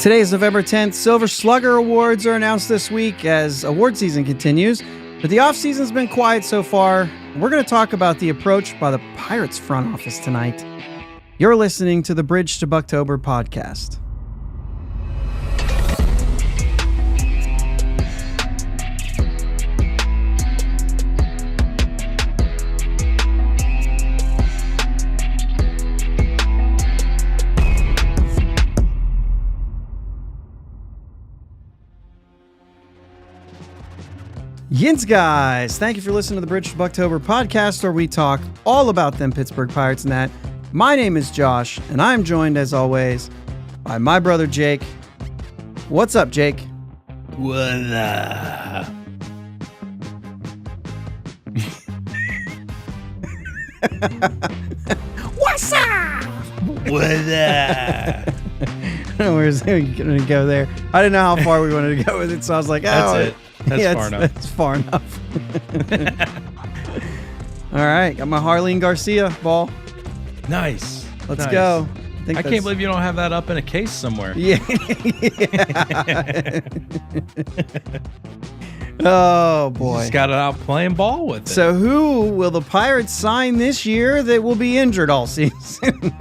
Today is November 10th. Silver Slugger Awards are announced this week as award season continues, but the offseason's been quiet so far. We're going to talk about the approach by the Pirates front office tonight. You're listening to the Bridge to Buctober podcast. Yins guys, thank you for listening to the Bridge to Buctober podcast, where we talk all about them Pittsburgh Pirates and that. My name is Josh, and I'm joined as always by my brother Jake. What's up, Jake? What up? What's up? What up? Where's he going to go there? I didn't know how far we wanted to go with it, so I was like, oh, That's it. That's yeah, far enough. That's far enough. All right, got my Harleen Garcia ball. Nice. Let's go. I can't believe you don't have that up in a case somewhere. Yeah. Oh, boy. Just got it out playing ball with it. So who will the Pirates sign this year that will be injured all season?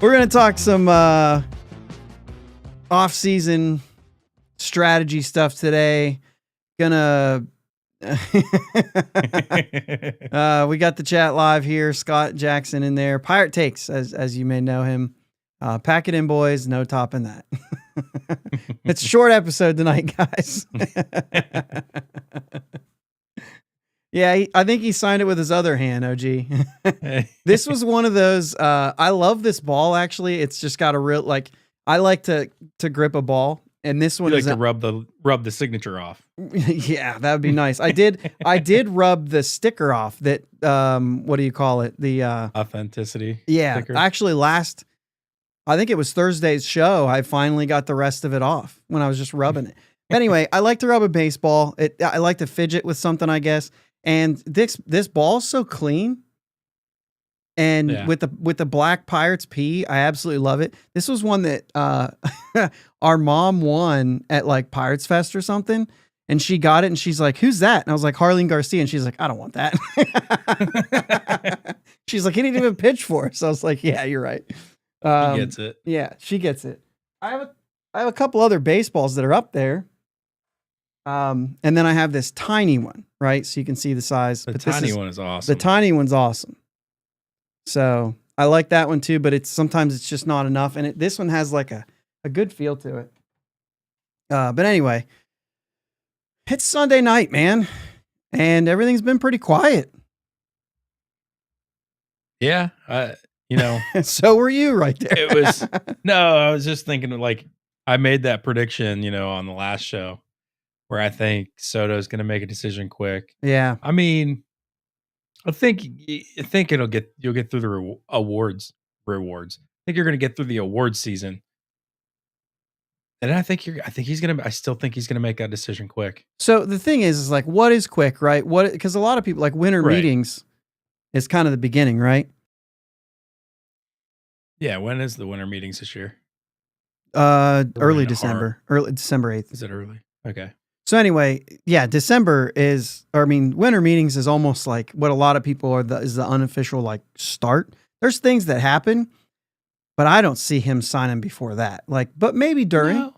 We're going to talk some off-season strategy stuff today. We got the chat live here. Scott Jackson in there. Pirate Takes, as you may know him. Pack it in, boys. No topping that. It's a short episode tonight, guys. Yeah, I think he signed it with his other hand, OG. This was one of those. I love this ball, actually. It's just got a real, like, I like to grip a ball. And this one you is like to rub the signature off. Yeah, that would be nice. I did rub the sticker off that what do you call it? The authenticity. Yeah. Sticker. Actually I think it was Thursday's show, I finally got the rest of it off when I was just rubbing it. Anyway, I like to rub a baseball. I like to fidget with something, I guess. And this ball's so clean. And yeah. with the Black Pirates P, I absolutely love it. This was one that our mom won at like Pirates Fest or something, and she got it, and she's like, "Who's that?" And I was like, "Harleen Garcia," and she's like, "I don't want that." She's like, "He didn't even pitch for us." So I was like, "Yeah, you're right." She gets it. Yeah, she gets it. I have a couple other baseballs that are up there. And then I have this tiny one, right? So you can see the size. The tiny one is awesome. The tiny one's awesome. So I like that one too, but sometimes it's just not enough. And this one has like a good feel to it. But anyway, it's Sunday night, man. And everything's been pretty quiet. Yeah. So were you right there. It was, I was just thinking like, I made that prediction, on the last show where I think Soto's going to make a decision quick. Yeah. I mean, I think you'll get through the rewards. I think you're going to get through the awards season, and I still think he's gonna make that decision quick. So the thing is like, what is quick, right? Because a lot of people like winter meetings is kind of the beginning, right? Yeah. When is the winter meetings this year? Early December, early December 8th. Is it early? Okay. So anyway, yeah, winter meetings is almost like what a lot of people is the unofficial like start. There's things that happen, but I don't see him signing before that. Like, but maybe during. No.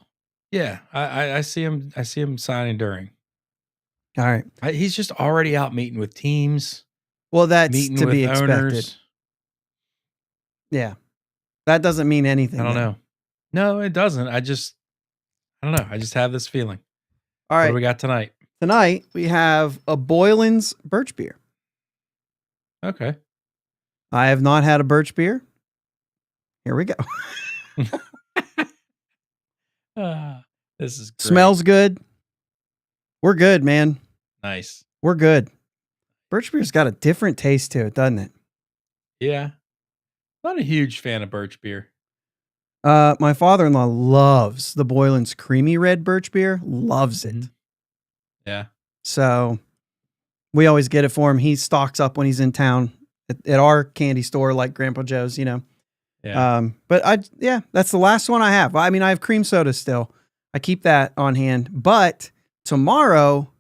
Yeah, I see him. I see him signing during. All right. He's just already out meeting with teams. Well, that's meeting to with be expected. owners. Yeah, that doesn't mean anything. I don't know. No, it doesn't. I don't know. I just have this feeling. All right. What do we got tonight? Tonight we have a Boylan's Birch Beer. Okay. I have not had a Birch Beer. Here we go. This is great. Smells good. We're good, man. Nice. We're good. Birch Beer's got a different taste to it, doesn't it? Yeah. Not a huge fan of birch beer. My father-in-law loves the Boylan's creamy red birch beer. Loves it. Yeah. So we always get it for him. He stocks up when he's in town at our candy store, like Grandpa Joe's, Yeah. But that's the last one I have. I mean, I have cream soda still. I keep that on hand. But tomorrow,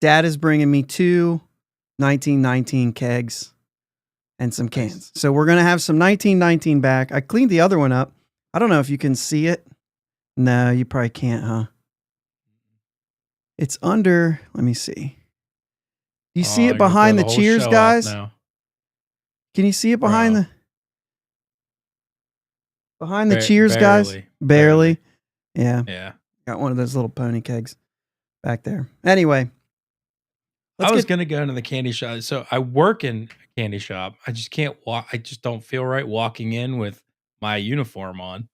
Dad is bringing me 2 1919 kegs and some cans. Nice. So we're going to have some 1919 back. I cleaned the other one up. I don't know if you can see it. No, you probably can't, huh? It's under, let me see. You see it behind the cheers, guys? Can you see it behind the cheers, guys? Barely. Yeah. Yeah. Got one of those little pony kegs back there. Anyway. I was going to go into the candy shop. So I work in a candy shop. I just can't walk. I just don't feel right walking in with my uniform on,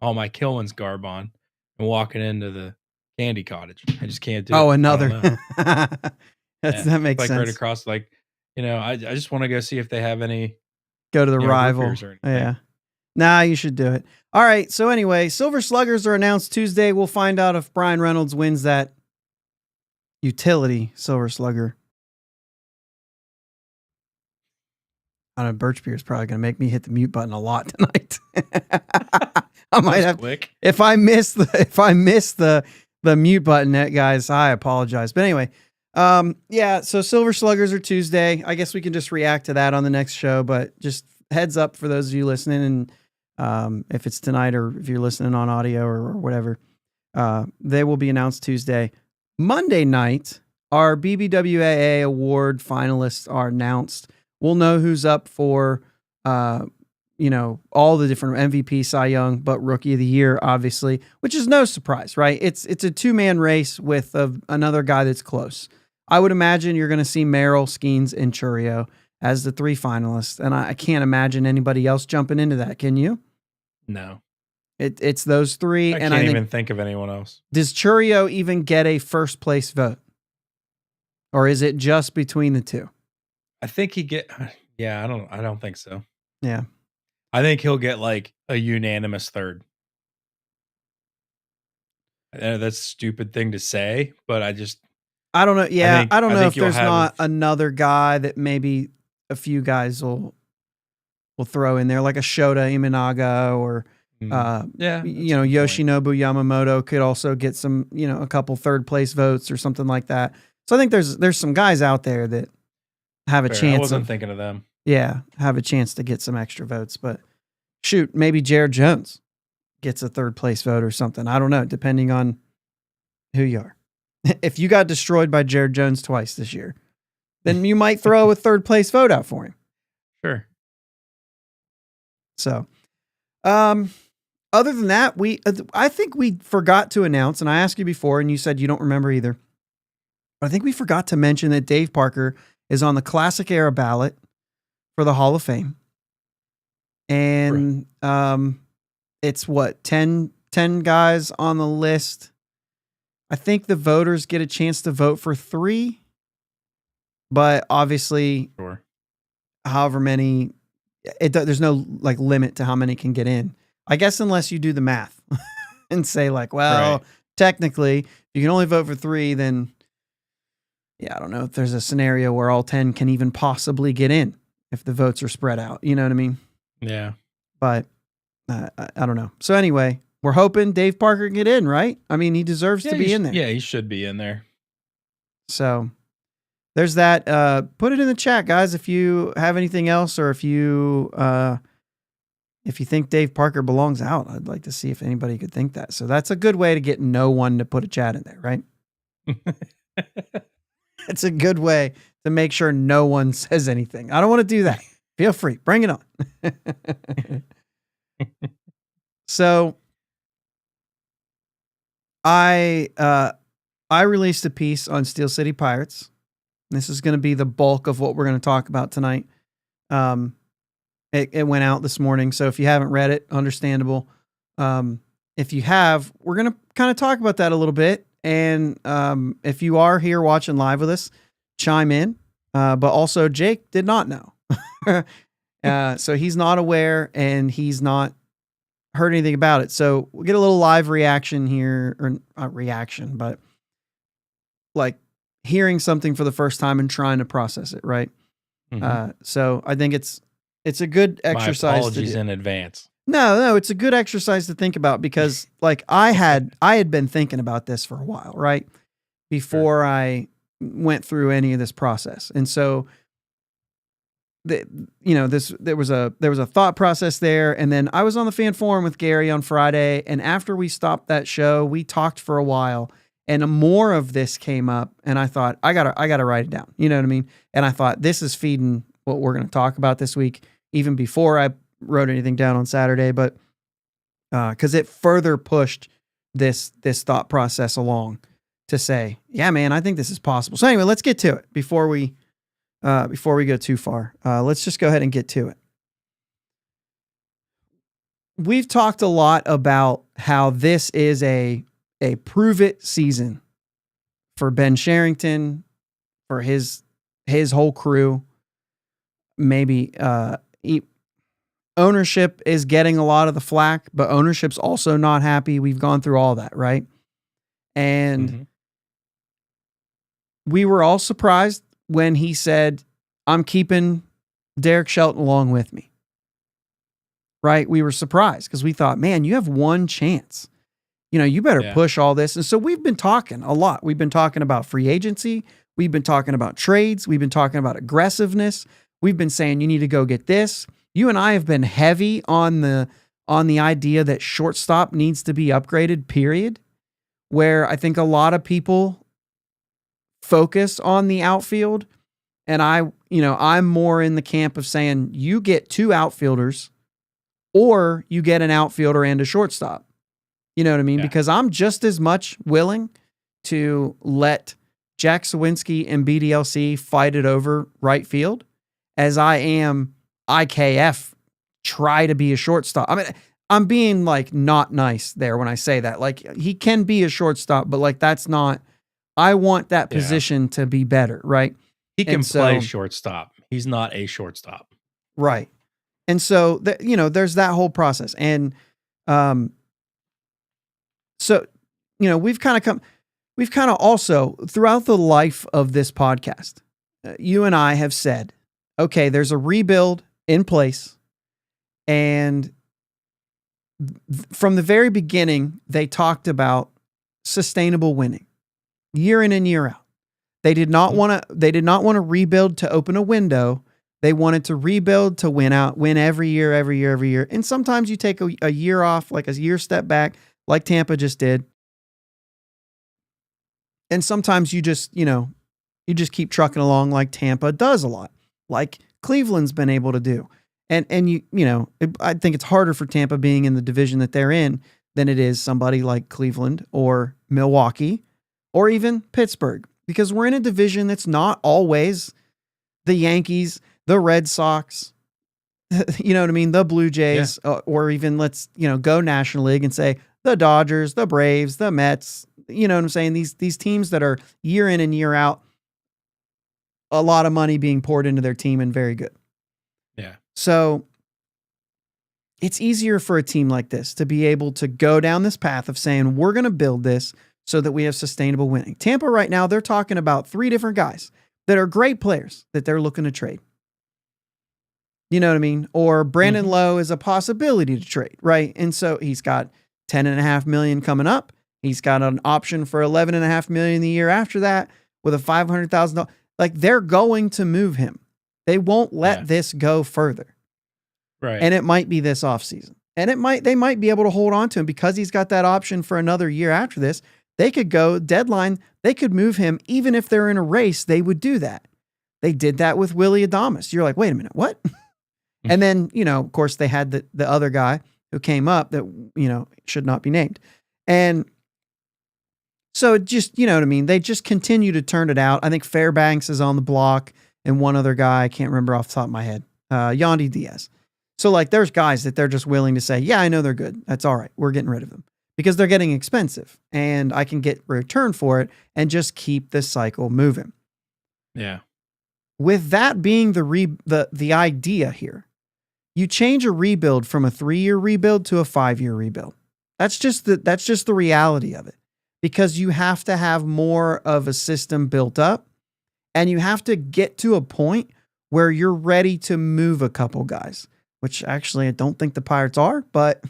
all my Kilman's garb on, and walking into the candy cottage. I just can't do it. Oh, another. That makes like sense. Right across, like, I just want to go see if they have any. Go to the rival. Yeah. Nah, you should do it. All right. So anyway, Silver Sluggers are announced Tuesday. We'll find out if Brian Reynolds wins that utility Silver Slugger. I don't know, Birch Beer is probably going to make me hit the mute button a lot tonight. I might have. Quick. If I miss the mute button, guys, I apologize. But anyway, so Silver Sluggers are Tuesday. I guess we can just react to that on the next show. But just heads up for those of you listening, and if it's tonight or if you're listening on audio or whatever, they will be announced Tuesday. Monday night, our BBWAA award finalists are announced. We'll know who's up for, all the different MVP, Cy Young, but Rookie of the Year, obviously, which is no surprise, right? It's a 2-man race with another guy that's close. I would imagine you're going to see Merrill, Skeens, and Churio as the 3 finalists, and I can't imagine anybody else jumping into that. Can you? No. It's those 3. I can't even think of anyone else. Does Churio even get a first place vote? Or is it just between the 2? I think I don't think so. Yeah. I think he'll get like a unanimous 3rd. That's a stupid thing to say, but I don't know. Yeah. I don't know if there's not another guy that maybe a few guys will throw in there, like a Shota Imanaga or Yoshinobu Yamamoto could also get some, a couple 3rd place votes or something like that. So I think there's some guys out there that have a chance. I wasn't thinking of them. Yeah, have a chance to get some extra votes. But shoot, maybe Jared Jones gets a 3rd place vote or something. I don't know, depending on who you are. If you got destroyed by Jared Jones twice this year, then you might throw a 3rd place vote out for him. Sure. So, other than that, I think we forgot to announce, and I asked you before, and you said you don't remember either. But I think we forgot to mention that Dave Parker is on the Classic Era ballot for the Hall of Fame. And it's 10 guys on the list. I think the voters get a chance to vote for 3. But obviously, however many, there's no like limit to how many can get in. I guess unless you do the math and say like, well, technically, you can only vote for 3, then I don't know if there's a scenario where all 10 can even possibly get in if the votes are spread out. You know what I mean? Yeah. But I don't know. So anyway, we're hoping Dave Parker can get in, right? I mean, he deserves to be in there. Yeah, he should be in there. So there's that. Put it in the chat, guys, if you have anything else or if you think Dave Parker belongs out. I'd like to see if anybody could think that. So that's a good way to get no one to put a chat in there, right? It's a good way to make sure no one says anything. I don't want to do that. Feel free. Bring it on. So I released a piece on Steel City Pirates. This is going to be the bulk of what we're going to talk about tonight. It went out this morning. So if you haven't read it, understandable. If you have, we're going to kind of talk about that a little bit. And if you are here watching live with us, chime in. But also Jake did not know. So he's not aware and he's not heard anything about it. So we'll get a little live reaction here, or not reaction, but like hearing something for the first time and trying to process it. Right. Mm-hmm. So I think it's It's a good My exercise to apologies do. in advance. No, it's a good exercise to think about because like I had been thinking about this for a while, right? Before I went through any of this process. And so there was a thought process there. And then I was on the fan forum with Gary on Friday. And after we stopped that show, we talked for a while and more of this came up. And I thought, I gotta write it down. You know what I mean? And I thought this is feeding what we're going to talk about this week, even before I wrote anything down on Saturday, but because it further pushed this thought process along to say, yeah, man, I think this is possible. So anyway, let's get to it before we go too far. Let's just go ahead and get to it. We've talked a lot about how this is a prove it season for Ben Sherrington, for his whole crew. Maybe ownership is getting a lot of the flack, but ownership's also not happy. We've gone through all that, right? And we were all surprised when he said, I'm keeping Derek Shelton along with me. Right? We were surprised because we thought, man, you have one chance. You better push all this. And so we've been talking a lot. We've been talking about free agency. We've been talking about trades. We've been talking about aggressiveness. We've been saying you need to go get this. You and I have been heavy on the idea that shortstop needs to be upgraded, period. Where I think a lot of people focus on the outfield. And I'm more in the camp of saying you get 2 outfielders or you get an outfielder and a shortstop. You know what I mean? Yeah. Because I'm just as much willing to let Jack Sawinski and BDLC fight it over right field as I am IKF try to be a shortstop. I mean, I'm being like not nice there when I say that. Like he can be a shortstop, but like that's not, I want that position to be better, right? He can play shortstop. He's not a shortstop. Right. And so, there's that whole process. And so, we've kind of also, throughout the life of this podcast, you and I have said, okay, there's a rebuild in place. And from the very beginning, they talked about sustainable winning year in and year out. They did not want to rebuild to open a window. They wanted to rebuild to win every year. And sometimes you take a year off, like a year step back, like Tampa just did. And sometimes you just keep trucking along like Tampa does a lot, like Cleveland's been able to do. And I think it's harder for Tampa being in the division that they're in than it is somebody like Cleveland or Milwaukee or even Pittsburgh. Because we're in a division that's not always the Yankees, the Red Sox, you know what I mean? The Blue Jays, or even let's, go National League and say the Dodgers, the Braves, the Mets, you know what I'm saying? These teams that are year in and year out, a lot of money being poured into their team and very good. Yeah. So it's easier for a team like this to be able to go down this path of saying, we're going to build this so that we have sustainable winning. Tampa right now, they're talking about 3 different guys that are great players that they're looking to trade. You know what I mean? Or Brandon Lowe is a possibility to trade, right? And so he's got $10.5 million coming up. He's got an option for $11.5 million the year after that with a $500,000. Like they're going to move him. They won't let this go further. Right. And it might be this offseason. And they might be able to hold on to him because he's got that option for another year after this. They could go deadline. They could move him. Even if they're in a race, they would do that. They did that with Willie Adames. You're like, wait a minute, what? And then, of course they had the other guy who came up that, should not be named. And so it just, you know what I mean? They just continue to turn it out. I think Fairbanks is on the block and one other guy, I can't remember off the top of my head, Yandy Diaz. So like there's guys that they're just willing to say, yeah, I know they're good. That's all right. We're getting rid of them because they're getting expensive and I can get return for it and just keep this cycle moving. Yeah. With that being the idea here, you change a rebuild from a 3-year rebuild to a 5-year rebuild. That's just the reality of it because you have to have more of a system built up and you have to get to a point where you're ready to move a couple guys, which actually I don't think the Pirates are, but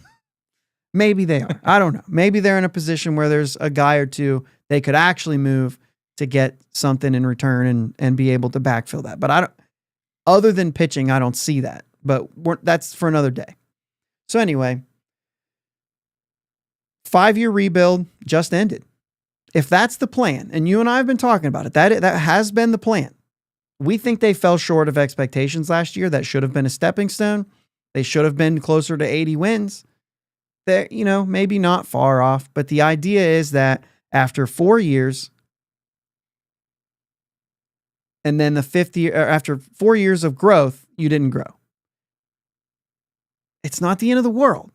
maybe they are. I don't know. Maybe they're in a position where there's a guy or two they could actually move to get something in return and be able to backfill that. But I don't, other than pitching, I don't see that. But that's for another day. So anyway, 5-year rebuild just ended. If that's the plan, and you and I have been talking about it, that has been the plan. We think they fell short of expectations last year. That should have been a stepping stone. They should have been closer to 80 wins. They're, maybe not far off, but the idea is that after 4 years, and then the 5th year, after 4 years of growth, you didn't grow. It's not the end of the world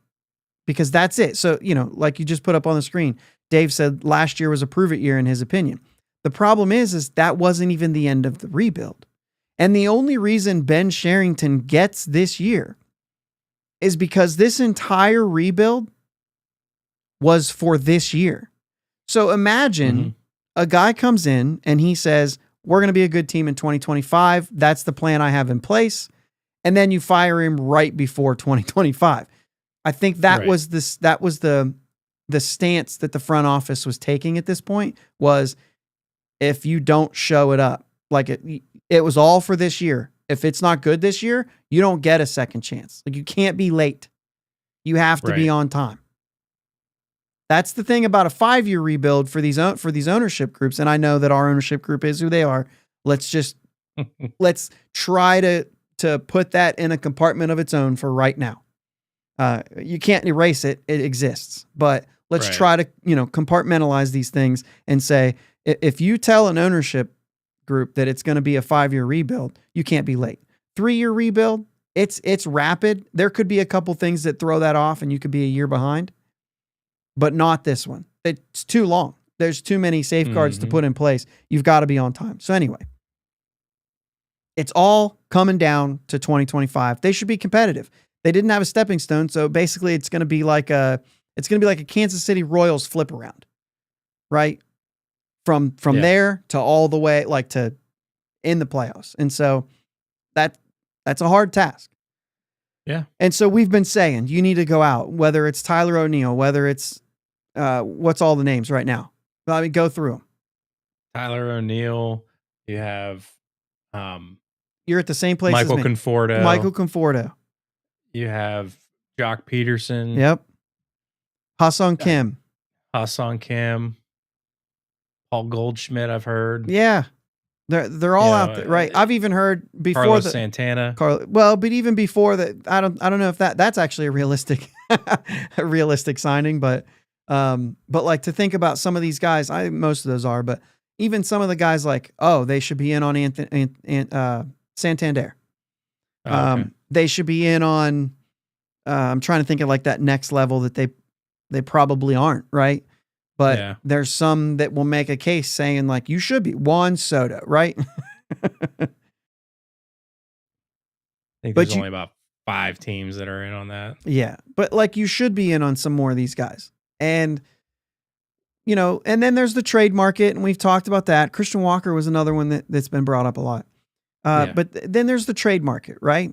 because that's it. So, like you just put up on the screen, Dave said last year was a prove it year in his opinion. The problem is that wasn't even the end of the rebuild. And the only reason Ben Sherrington gets this year is because this entire rebuild was for this year. So imagine a guy comes in and he says, we're going to be a good team in 2025. That's the plan I have in place. And then you fire him right before 2025. I think that was the stance that the front office was taking at this point was, if you don't show it up, like it was all for this year. If it's not good this year, you don't get a second chance. Like you can't be late. You have to be on time. That's the thing about a 5-year rebuild for these ownership groups. And I know that our ownership group is who they are. Let's try to put that in a compartment of its own for right now. You can't erase it. It exists, but let's try to, compartmentalize these things and say, if you tell an ownership group that it's going to be a 5-year rebuild, you can't be late. 3-year rebuild, it's rapid. There could be a couple things that throw that off and you could be a year behind, but not this one. It's too long. There's too many safeguards to put in place. You've got to be on time. So anyway, it's all coming down to 2025. They should be competitive. They didn't have a stepping stone. So basically it's going to be like a Kansas City Royals flip around, right? From there to all the way, like to in the playoffs. And so that's a hard task. Yeah. And so we've been saying, you need to go out, whether it's Tyler O'Neill, whether it's, what's all the names right now? Let me go through them. Tyler O'Neill. You have, you're at the same place Michael as me. Conforto. Michael Conforto. You have Jock Peterson. Yep. Ha-Sung Kim. Ha-Sung Kim. Paul Goldschmidt, I've heard. Yeah. They're all out there, right? I've even heard before Carlos Santana. But even before that, I don't know if that's actually a realistic signing, but like to think about some of these guys, most of those are, but even some of the guys like, they should be in on Santander. They should be in on, I'm trying to think of like that next level that they probably aren't, right? But there's some that will make a case saying like, you should be Juan Soto, right? I think there's only about 5 teams that are in on that. Yeah. But like you should be in on some more of these guys. And, and then there's the trade market, and we've talked about that. Christian Walker was another one that's been brought up a lot. But then there's the trade market, right?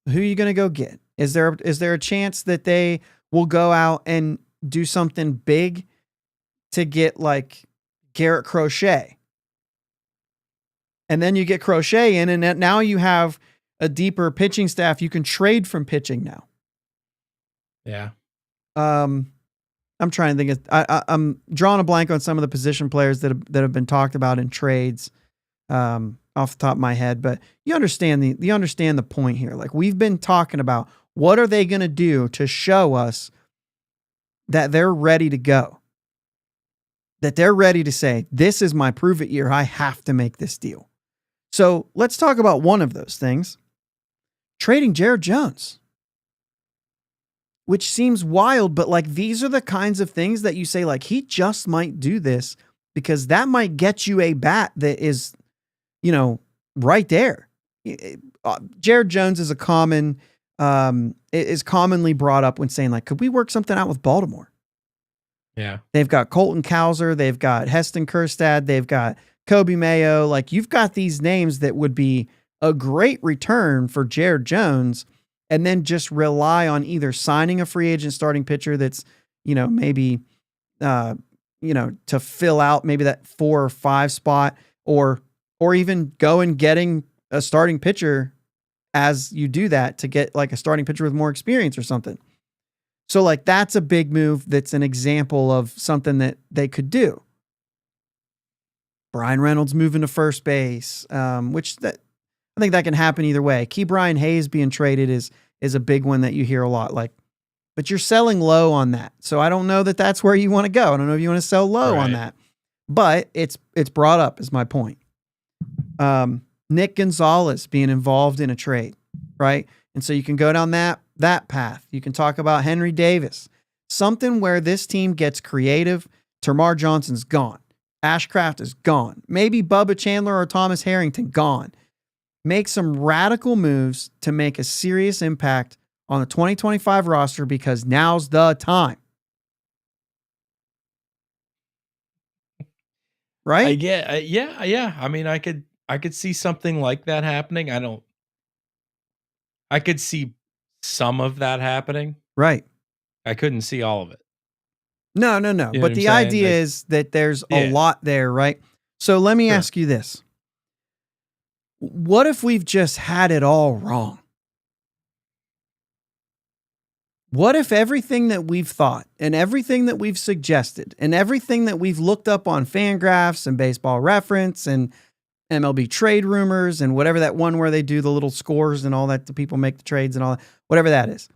Who are you going to go get? Is there a chance that they will go out and do something big to get like Garrett Crochet? And then you get Crochet in, and now you have a deeper pitching staff. You can trade from pitching now. Yeah. I'm trying to think I'm drawing a blank on some of the position players that have been talked about in trades off the top of my head, but you understand the point here. Like we've been talking about, what are they going to do to show us that they're ready to go? That they're ready to say, this is my prove it year. I have to make this deal. So let's talk about one of those things. Trading Jared Jones. Which seems wild, but like these are the kinds of things that you say, like, he just might do this because that might get you a bat that is, right there. Jared Jones is is commonly brought up when saying, like, could we work something out with Baltimore? Yeah. They've got Colton Cowser. They've got Heston Kjerstad. They've got Kobe Mayo. Like, you've got these names that would be a great return for Jared Jones and then just rely on either signing a free agent starting pitcher that's, maybe, to fill out maybe that 4 or 5 spot or even go and getting a starting pitcher as you do that to get like a starting pitcher with more experience or something. So like that's a big move. That's an example of something that they could do. Brian Reynolds moving to first base, which I think that can happen either way. Brian Hayes being traded is a big one that you hear a lot. Like, but you're selling low on that, so I don't know that that's where you want to go. I don't know if you want to sell low on that, but it's brought up is my point. Nick Gonzalez being involved in a trade, right? And so you can go down that path. You can talk about Henry Davis, something where this team gets creative. Termarr Johnson's gone. Ashcraft is gone. Maybe Bubba Chandler or Thomas Harrington gone. Make some radical moves to make a serious impact on the 2025 roster because now's the time. Right? Yeah. I mean, I could see something like that happening. I could see some of that happening. Right. I couldn't see all of it. No. You know but the idea is that there's a lot there, right? So let me ask you this. What if we've just had it all wrong? What if everything that we've thought and everything that we've suggested and everything that we've looked up on Fangraphs and Baseball Reference and MLB trade rumors and whatever that one where they do the little scores and all that, the people make the trades and all that, whatever that is.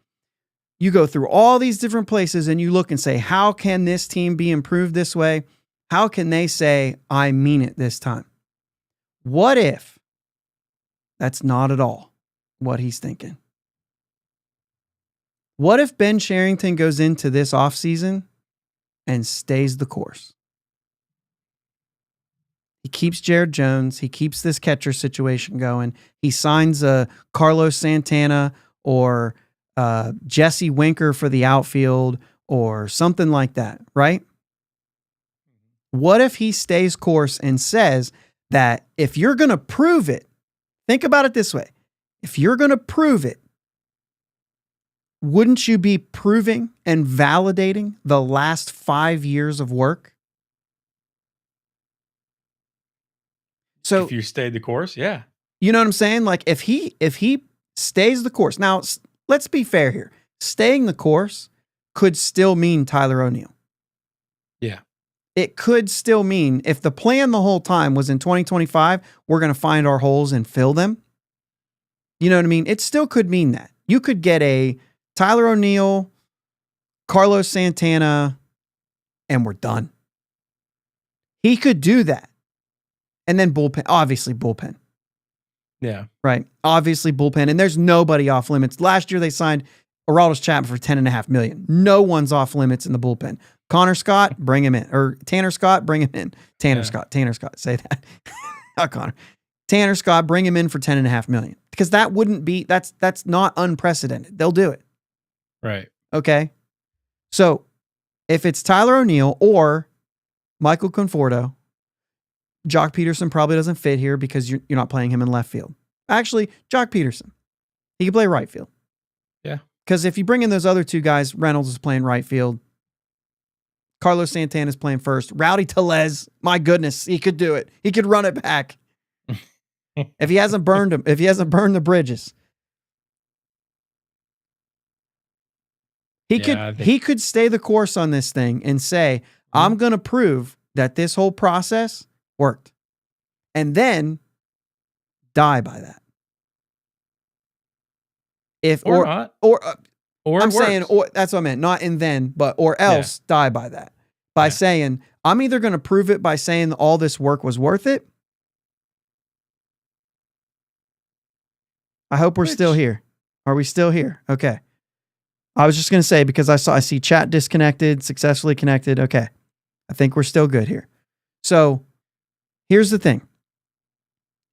You go through all these different places and you look and say, how can this team be improved this way? How can they say, I mean it this time? What if that's not at all what he's thinking? What if Ben Cherington goes into this offseason and stays the course? He keeps Jared Jones. He keeps this catcher situation going. He signs a Carlos Santana or Jesse Winker for the outfield or something like that, right? What if he stays course and says that if you're going to prove it, think about it this way. If you're going to prove it, wouldn't you be proving and validating the last 5 years of work? So if you stayed the course, yeah. You know what I'm saying? Like if he stays the course. Now, let's be fair here. Staying the course could still mean Tyler O'Neill. Yeah. It could still mean if the plan the whole time was in 2025, we're going to find our holes and fill them. You know what I mean? It still could mean that. You could get a Tyler O'Neill, Carlos Santana, and we're done. He could do that. And then bullpen, obviously bullpen. Yeah. Right. Obviously bullpen. And there's nobody off limits. Last year they signed Aroldis Chapman for $10.5 million. No one's off limits in the bullpen. Connor Scott, bring him in. Or Tanner Scott, bring him in. Tanner Scott, say that. Not Connor. Tanner Scott, bring him in for $10.5 million. Because that wouldn't be, that's not unprecedented. They'll do it. Right. Okay. So if it's Tyler O'Neill or Michael Conforto, Jock Peterson probably doesn't fit here because you're not playing him in left field. Actually, Jock Peterson, he can play right field. Yeah. Because if you bring in those other two guys, Reynolds is playing right field. Carlos Santana is playing first. Rowdy Tellez, my goodness, he could do it. He could run it back. If he hasn't burned the bridges. He could stay the course on this thing and say, I'm going to prove that this whole process worked. And then die by that. I'm saying, or that's what I meant, not and then, but or else die by that. By saying, I'm either going to prove it by saying all this work was worth it. I hope we're still here. Are we still here? Okay. I was just going to say, because I see chat disconnected, successfully connected. Okay. I think we're still good here. So here's the thing.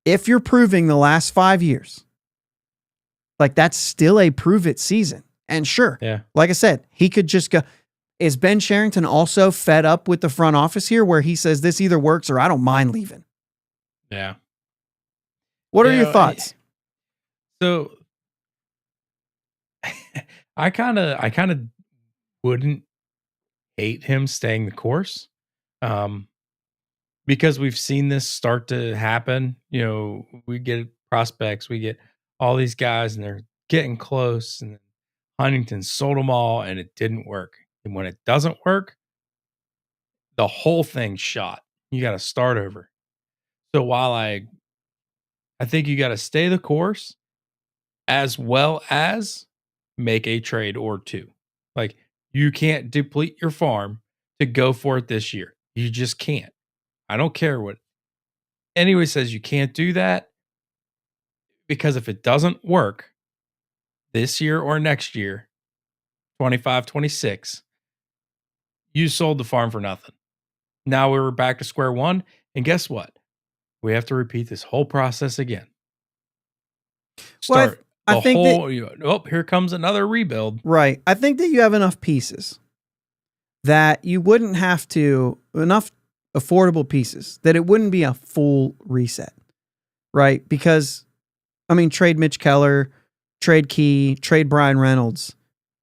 If you're proving the last 5 years, like that's still a prove it season. And sure, like I said, he could just go. Is Ben Cherington also fed up with the front office here where he says this either works or I don't mind leaving? Yeah. What are your thoughts? So I kind of wouldn't hate him staying the course. Um, because we've seen this start to happen. We get prospects, we get all these guys, and they're getting close. And then Huntington sold them all, and it didn't work. And when it doesn't work, the whole thing's shot. You got to start over. So while I think you got to stay the course as well as make a trade or two. Like you can't deplete your farm to go for it this year. You just can't. I don't care what anybody says, you can't do that, because if it doesn't work this year or next year, 25, 26, you sold the farm for nothing. Now we're back to square one. And guess what? We have to repeat this whole process again. Well, Start I the think whole, here comes another rebuild. right. I think that you have enough pieces that you wouldn't have to, enough affordable pieces that it wouldn't be a full reset, right? Because, I mean, trade Mitch Keller, trade Key, trade Brian Reynolds.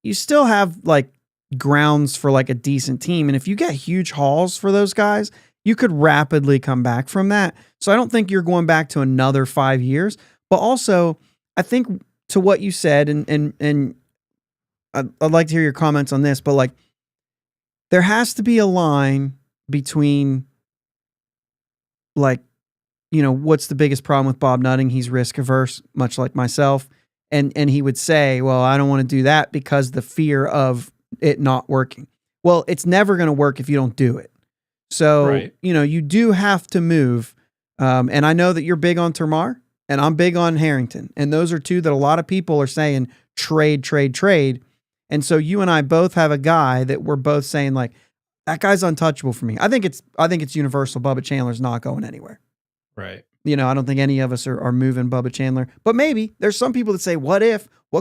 You still have like grounds for like a decent team. And if you get huge hauls for those guys, you could rapidly come back from that. So I don't think you're going back to another 5 years. But also, I think to what you said, and I'd like to hear your comments on this, but like, there has to be a line between, like, what's the biggest problem with Bob Nutting? He's risk averse, much like myself. And he would say, well, I don't want to do that because the fear of it not working. Well, it's never going to work if you don't do it. So, Right. You do have to move. And I know that you're big on Termar and I'm big on Harrington. And those are two that a lot of people are saying trade, trade, trade. And so you and I both have a guy that we're both saying like, that guy's untouchable for me. I think it's universal. Bubba Chandler's not going anywhere. Right. I don't think any of us are moving Bubba Chandler, but maybe there's some people that say, what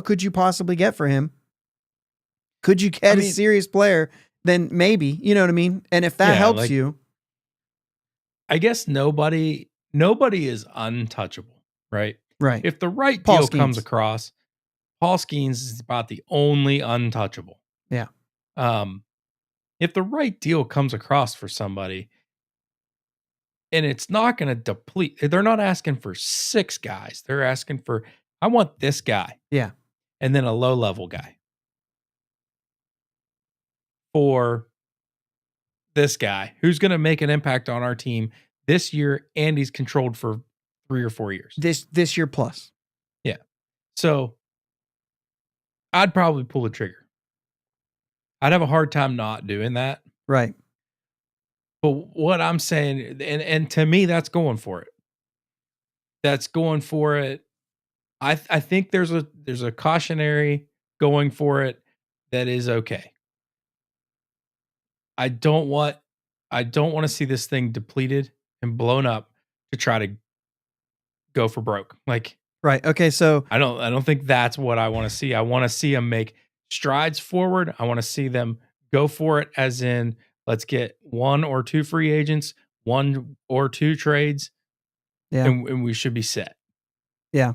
could you possibly get for him? Could you get a serious player? Then maybe, you know what I mean? And if that helps you, I guess nobody is untouchable, right? right. If the right Paul deal Skeens. comes across, Paul Skeens is about the only untouchable. Yeah. If the right deal comes across for somebody, and it's not going to deplete, they're not asking for 6 guys. They're asking for, I want this guy. Yeah. And then a low level guy for this guy who's going to make an impact on our team this year. And he's controlled for 3 or 4 years. This year plus. Yeah. So I'd probably pull the trigger. I'd have a hard time not doing that. Right. But what I'm saying, and to me, that's going for it. That's going for it. I think there's a cautionary going for it that is okay. I don't want to see this thing depleted and blown up to try to go for broke. Like, right. Okay. So I don't think that's what I want to see. I want to see them make strides forward. I want to see them go for it, as in, let's get 1 or 2 free agents, 1 or 2 trades. Yeah. And we should be set. Yeah.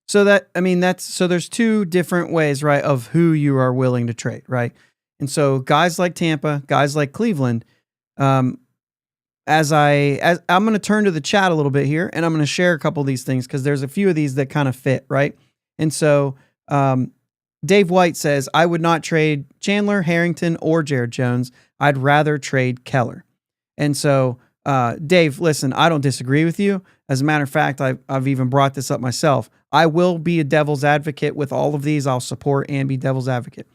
So there's 2 different ways, right, of who you are willing to trade, right? And so guys like Tampa, guys like Cleveland, as I'm going to turn to the chat a little bit here, and I'm going to share a couple of these things because there's a few of these that kind of fit, right? And so Dave White says, I would not trade Chandler, Harrington, or Jared Jones. I'd rather trade Keller. And so, Dave, listen, I don't disagree with you. As a matter of fact, I've even brought this up myself. I will be a devil's advocate with all of these. I'll support and be devil's advocate.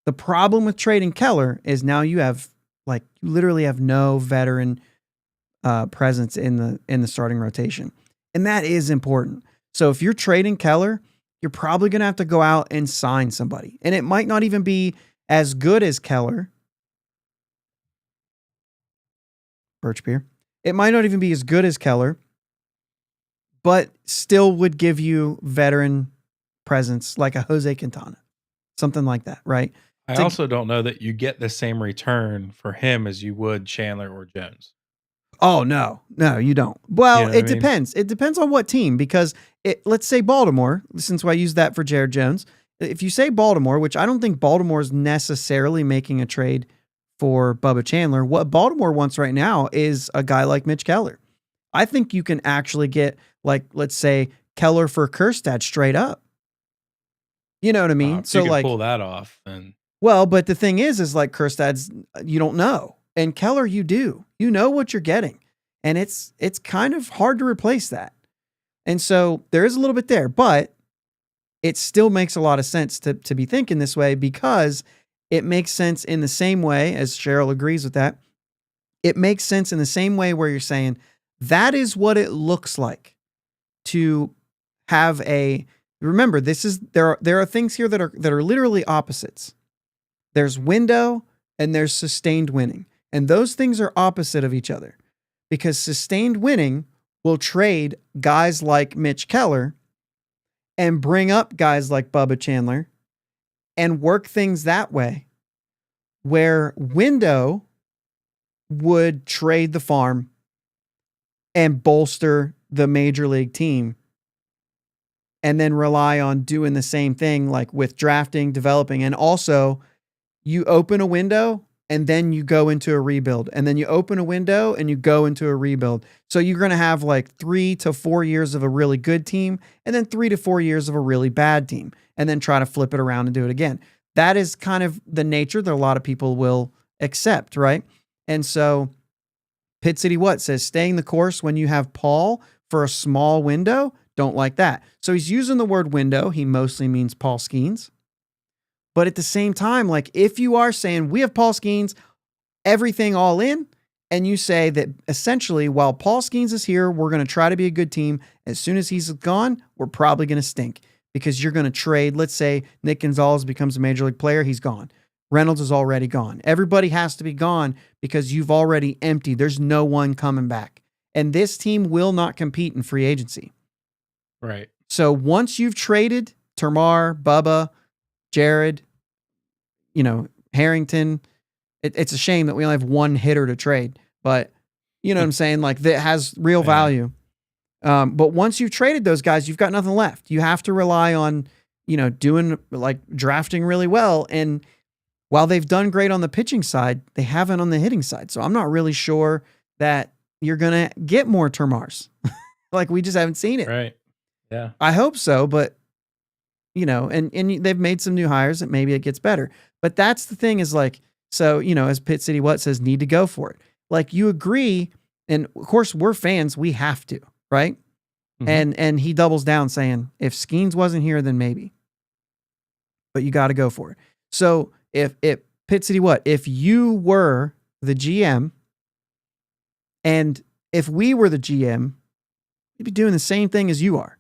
The problem with trading Keller is now you literally have no veteran presence in the starting rotation. And that is important. So if you're trading Keller, you're probably going to have to go out and sign somebody. And it might not even be as good as Keller. Birch beer. It might not even be as good as Keller, but still would give you veteran presence like a Jose Quintana, something like that, right? I also don't know that you get the same return for him as you would Chandler or Jones. Oh, no, you don't. You Well, know what I it mean? depends. It depends on what team, because let's say Baltimore, since I used that for Jared Jones. If you say Baltimore, which I don't think Baltimore is necessarily making a trade for Bubba Chandler, what Baltimore wants right now is a guy like Mitch Keller. I think you can actually get, like, let's say Keller for Kerstad straight up. You know what I mean? If So you can like, pull that off, then well, but the thing is like Kerstad's, you don't know. And Keller, you do. You know what you're getting. And it's kind of hard to replace that. And so there is a little bit there, but it still makes a lot of sense to be thinking this way, because it makes sense in the same way, as Cheryl agrees with that. It makes sense in the same way where you're saying that is what it looks like to have a, remember, this is, there are things here that are literally opposites. There's window and there's sustained winning. And those things are opposite of each other, because sustained winning will trade guys like Mitch Keller and bring up guys like Bubba Chandler and work things that way, where window would trade the farm and bolster the major league team and then rely on doing the same thing, like with drafting, developing, and also you open a window and then you go into a rebuild, and then you open a window and you go into a rebuild. So you're going to have like 3 to 4 years of a really good team, and then 3 to 4 years of a really bad team, and then try to flip it around and do it again. That is kind of the nature that a lot of people will accept, right? And so Pit City What says staying the course when you have Paul for a small window. Don't like that. So he's using the word window. He mostly means Paul Skeens. But at the same time, like if you are saying we have Paul Skeens, everything all in, and you say that essentially while Paul Skeens is here, we're going to try to be a good team. As soon as he's gone, we're probably going to stink, because you're going to trade. Let's say Nick Gonzalez becomes a major league player. He's gone. Reynolds is already gone. Everybody has to be gone because you've already emptied. There's no one coming back. And this team will not compete in free agency. right. So once you've traded Termar, Bubba, Jared, Harrington, it's a shame that we only have one hitter to trade, but you know what I'm saying? Like that has real value. But once you've traded those guys, you've got nothing left. You have to rely on, doing like drafting really well. And while they've done great on the pitching side, they haven't on the hitting side. So I'm not really sure that you're going to get more Termars. Like we just haven't seen it. Right. Yeah. I hope so, but and they've made some new hires that maybe it gets better. But that's the thing is like, so, as Pit City What says, need to go for it. Like you agree. And of course we're fans. We have to, right? Mm-hmm. And he doubles down saying, if Skeens wasn't here, then maybe, but you got to go for it. So if Pit City What, if you were the GM and if we were the GM, we'd be doing the same thing as you are.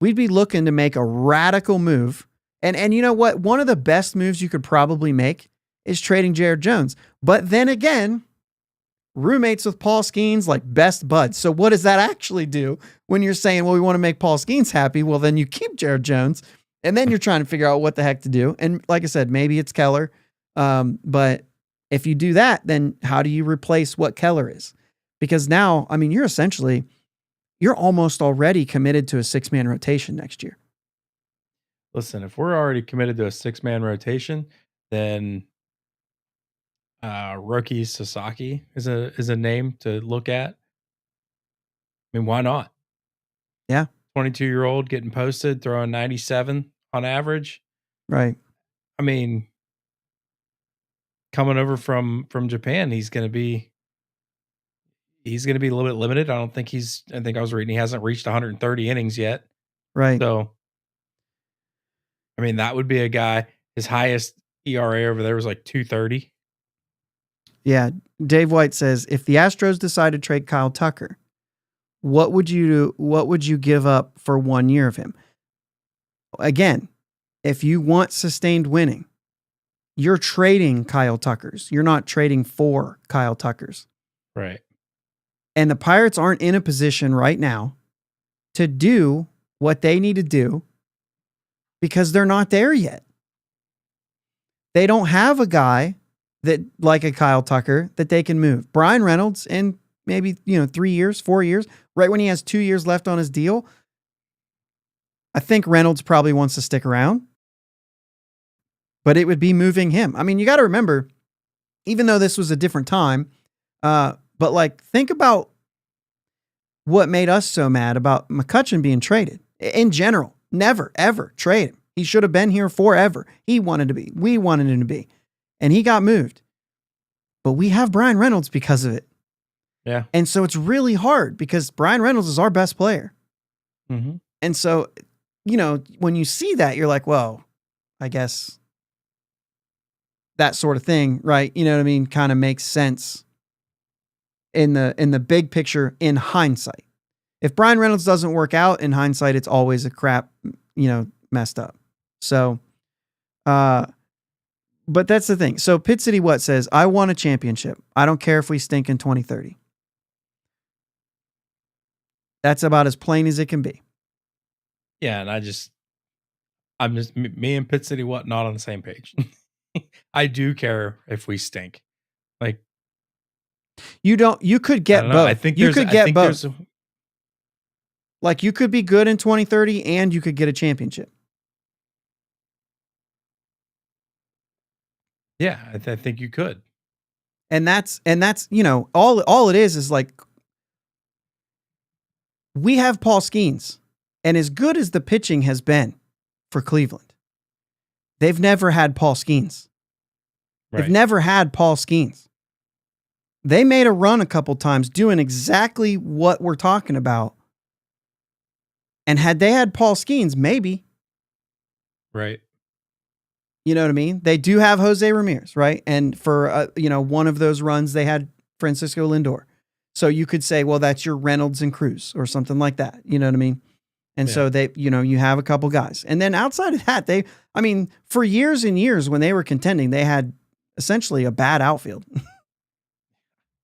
We'd be looking to make a radical move. And you know what? One of the best moves you could probably make is trading Jared Jones. But then again, roommates with Paul Skeens, like best buds. So what does that actually do when you're saying, well, we want to make Paul Skeens happy? Well, then you keep Jared Jones, and then you're trying to figure out what the heck to do. And like I said, maybe it's Keller. But if you do that, then how do you replace what Keller is? Because now, I mean, you're almost already committed to a 6-man rotation next year. Listen, if we're already committed to a 6-man rotation, then Roki Sasaki is a name to look at. I mean, why not? Yeah. 22-year-old getting posted, throwing 97 on average. Right. I mean, coming over from Japan, he's going to be a little bit limited. I think I was reading he hasn't reached 130 innings yet. Right. So, I mean, that would be a guy, his highest ERA over there was like 230. Yeah. Dave White says, if the Astros decide to trade Kyle Tucker, what would you give up for 1 year of him? Again, if you want sustained winning, you're trading Kyle Tuckers. You're not trading for Kyle Tuckers. Right. And the Pirates aren't in a position right now to do what they need to do because they're not there yet. They don't have a guy that like a Kyle Tucker that they can move. Brian Reynolds and maybe, 3 years, 4 years, right when he has 2 years left on his deal. I think Reynolds probably wants to stick around, but it would be moving him. I mean, you got to remember, even though this was a different time, but like, think about what made us so mad about McCutchen being traded in general. Never, ever trade him. He should have been here forever. He wanted to be. We wanted him to be. And he got moved. But we have Brian Reynolds because of it. Yeah. And so it's really hard because Brian Reynolds is our best player. Mm-hmm. And so, when you see that, you're like, well, I guess that sort of thing, right? You know what I mean? Kind of makes sense in the big picture in hindsight. If Brian Reynolds doesn't work out in hindsight, it's always a crap, messed up. So, but that's the thing. So Pit City What says, I want a championship. I don't care if we stink in 2030. That's about as plain as it can be. Yeah, and I'm just me and Pit City What not on the same page. I do care if we stink. Like you could get both. I think you could get both. There's Like you could be good in 2030 and you could get a championship. Yeah, I think you could. And that's all it is like we have Paul Skeens, and as good as the pitching has been for Cleveland, they've never had Paul Skeens. Right. They've never had Paul Skeens. They made a run a couple times doing exactly what we're talking about. And had they had Paul Skeens, maybe. Right. You know what I mean? They do have Jose Ramirez, right? And for, one of those runs, they had Francisco Lindor. So you could say, well, that's your Reynolds and Cruz or something like that. You know what I mean? And so they, you have a couple guys. And then outside of that, for years and years when they were contending, they had essentially a bad outfield.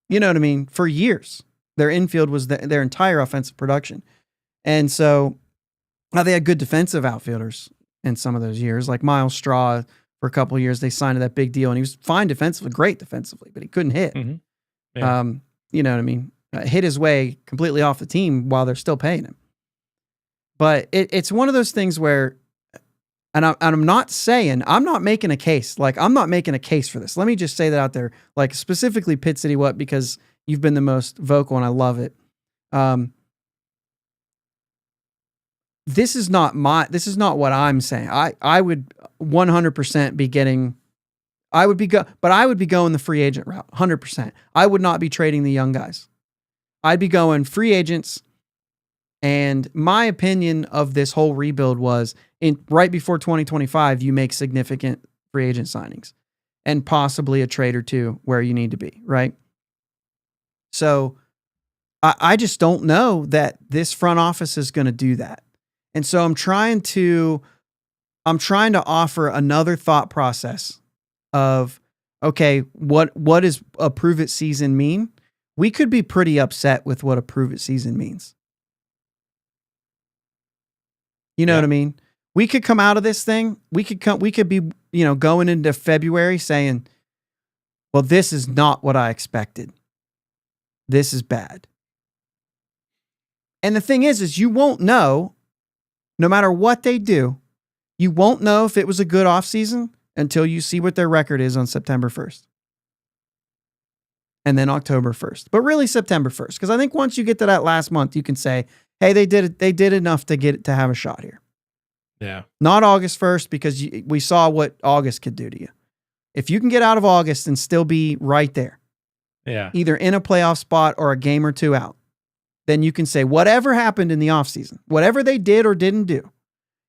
You know what I mean? For years, their infield was their entire offensive production. And so they had good defensive outfielders in some of those years, like Miles Straw for a couple of years. They signed that big deal and he was fine defensively, great defensively, but he couldn't hit. Mm-hmm. Yeah. You know what I mean? Hit his way completely off the team while they're still paying him. But it's one of those things where, and I'm not making a case. Like, I'm not making a case for this. Let me just say that out there, like specifically Pit City What, because you've been the most vocal and I love it. This is not what I'm saying. I would 100% be getting, but I would be going the free agent route, 100%. I would not be trading the young guys. I'd be going free agents. And my opinion of this whole rebuild was right before 2025, you make significant free agent signings and possibly a trade or two where you need to be, right? So I just don't know that this front office is going to do that. And so I'm trying to offer another thought process of, okay, what does a prove it season mean? We could be pretty upset with what a prove it season means. You know what I mean? We could come out of this thing. We could be, going into February saying, well, this is not what I expected. This is bad. And the thing is you won't know, no matter what they do, you won't know if it was a good offseason until you see what their record is on September 1st. And then October 1st. But really September 1st. Because I think once you get to that last month, you can say, hey, they did enough to have a shot here. Yeah. Not August 1st, because we saw what August could do to you. If you can get out of August and still be right there, either in a playoff spot or a game or two out, then you can say whatever happened in the offseason, whatever they did or didn't do,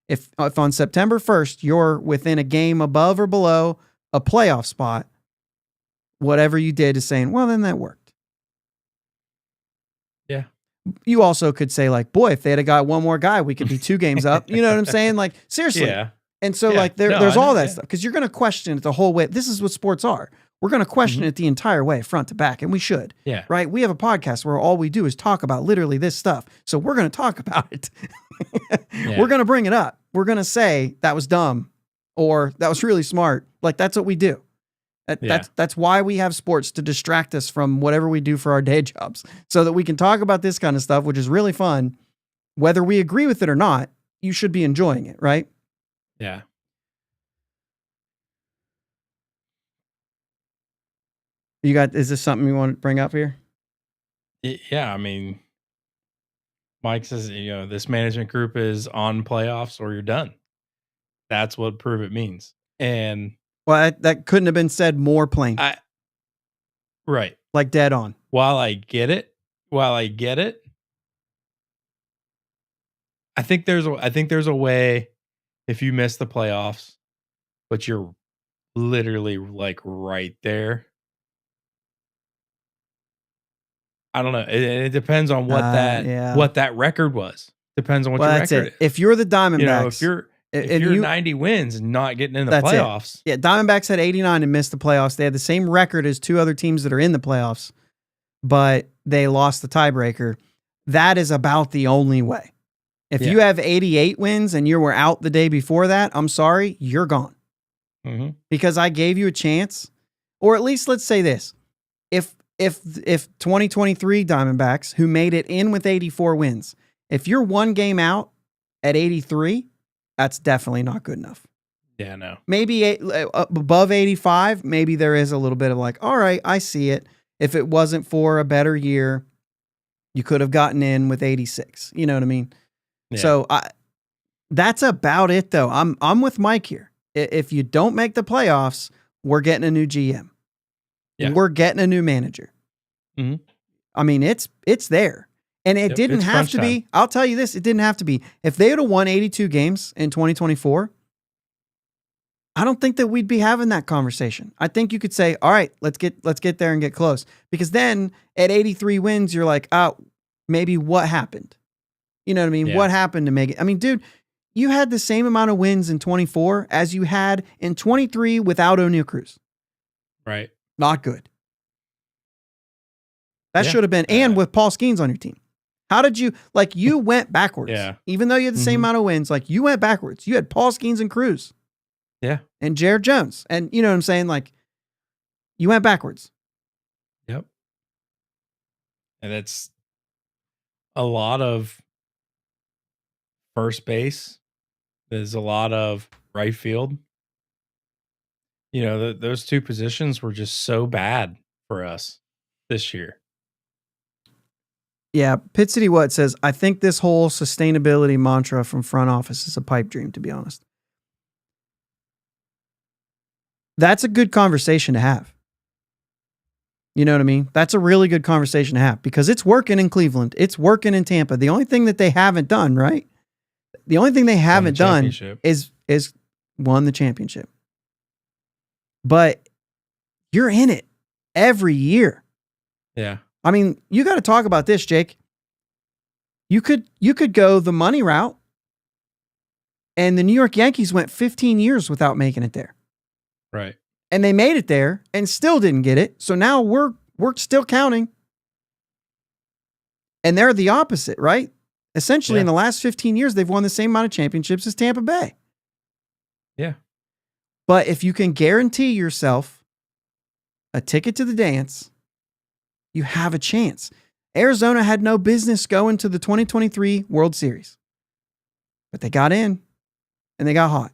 if on September 1st you're within a game above or below a playoff spot, whatever you did is saying, well, then that worked. Yeah. You also could say, like, boy, if they had got one more guy, we could be 2 games up. You know what I'm saying? Like, seriously. Yeah. And so, there's all that stuff. Because you're going to question it the whole way. This is what sports are. We're going to question it the entire way, front to back. And we should. Yeah. Right? We have a podcast where all we do is talk about literally this stuff. So we're going to talk about it. We're going to bring it up. We're going to say that was dumb or that was really smart. Like, that's what we do. That's why we have sports, to distract us from whatever we do for our day jobs, so that we can talk about this kind of stuff, which is really fun. Whether we agree with it or not, you should be enjoying it, right? Yeah. Is this something you want to bring up here? Yeah, I mean, Mike says, this management group is on playoffs or you're done. That's what prove it means. And well, that couldn't have been said more plain. Right. Like dead on. While I get it, I think there's a way, if you miss the playoffs, but you're literally like right there. I don't know. It depends on what that record was. Depends on what your record is. If you're the Diamondbacks, if you're 90 wins and not getting in the playoffs. Yeah, Diamondbacks had 89 and missed the playoffs. They had the same record as two other teams that are in the playoffs, but they lost the tiebreaker. That is about the only way. If you have 88 wins and you were out the day before that, I'm sorry, you're gone. Mm-hmm. Because I gave you a chance. Or at least let's say this. If 2023 Diamondbacks, who made it in with 84 wins, if you're one game out at 83, that's definitely not good enough. Yeah, no. Maybe above 85, maybe there is a little bit of like, all right, I see it. If it wasn't for a better year, you could have gotten in with 86. You know what I mean? Yeah. So that's about it, though. I'm with Mike here. If you don't make the playoffs, we're getting a new GM. Yeah. We're getting a new manager. Mm-hmm. I mean, it's there. And it didn't have to be. I'll tell you this, it didn't have to be. If they would have won 82 games in 2024, I don't think that we'd be having that conversation. I think you could say, all right, let's get there and get close. Because then at 83 wins, you're like, oh, maybe what happened? You know what I mean? Yeah. What happened to make it? I mean, dude, you had the same amount of wins in 24 as you had in 23 without O'Neal Cruz. Right. Not good. That should have been, and with Paul Skeens on your team. How did you, you went backwards. Yeah. Even though you had the same amount of wins, you went backwards. You had Paul Skeens and Cruz. Yeah. And Jared Jones. And you know what I'm saying? You went backwards. Yep. And it's a lot of first base. There's a lot of right field. Those two positions were just so bad for us this year. Yeah, Pit City What says, I think this whole sustainability mantra from front office is a pipe dream, to be honest. That's a good conversation to have. You know what I mean? That's a really good conversation to have because it's working in Cleveland. It's working in Tampa. The only thing that they haven't done, right? The only thing they haven't done is won the championship. But you're in it every year. Yeah. I mean, you got to talk about this, Jake. You could go the money route, and the New York Yankees went 15 years without making it there. Right. And they made it there and still didn't get it. So now we're still counting. And they're the opposite, right? Essentially, in the last 15 years, they've won the same amount of championships as Tampa Bay. Yeah. But if you can guarantee yourself a ticket to the dance, you have a chance. Arizona had no business going to the 2023 World Series. But they got in and they got hot.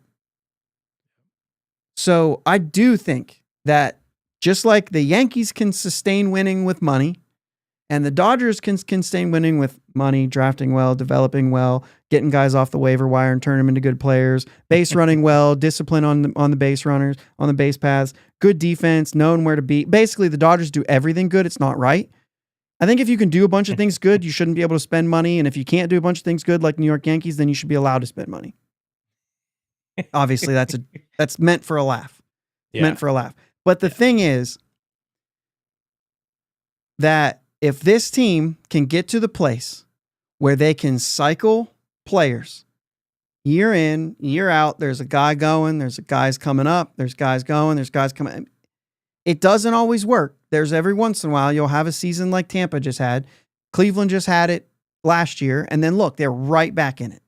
So I do think that just like the Yankees can sustain winning with money, and the Dodgers can sustain winning with money, drafting well, developing well, getting guys off the waiver wire and turn them into good players, base running well, discipline on the base runners, on the base paths, good defense, knowing where to be. Basically, the Dodgers do everything good. It's not right. I think if you can do a bunch of things good, you shouldn't be able to spend money. And if you can't do a bunch of things good like New York Yankees, then you should be allowed to spend money. Obviously, that's meant for a laugh. Yeah. Meant for a laugh. But the thing is that if this team can get to the place where they can cycle players year in, year out, there's a guy going, there's guys coming up, there's guys going, there's guys coming. It doesn't always work. There's every once in a while you'll have a season like Tampa just had. Cleveland just had it last year. And then look, they're right back in it.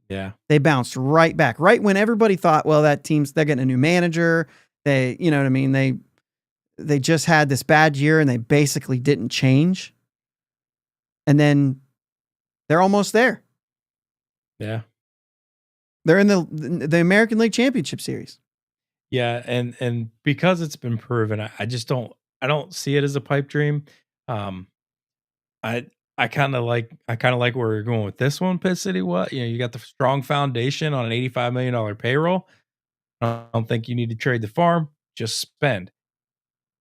Yeah. They bounced right back. Right when everybody thought, well, that team's, they're getting a new manager. They, you know what I mean? They just had this bad year and they basically didn't change. And then they're almost there. Yeah. They're in the American League Championship Series. Yeah, and because it's been proven, I just don't see it as a pipe dream. Um, I I kind of like where you're going with this one, Pitt City. What you got the strong foundation on an $85 million payroll. I don't think you need to trade the farm. Just spend.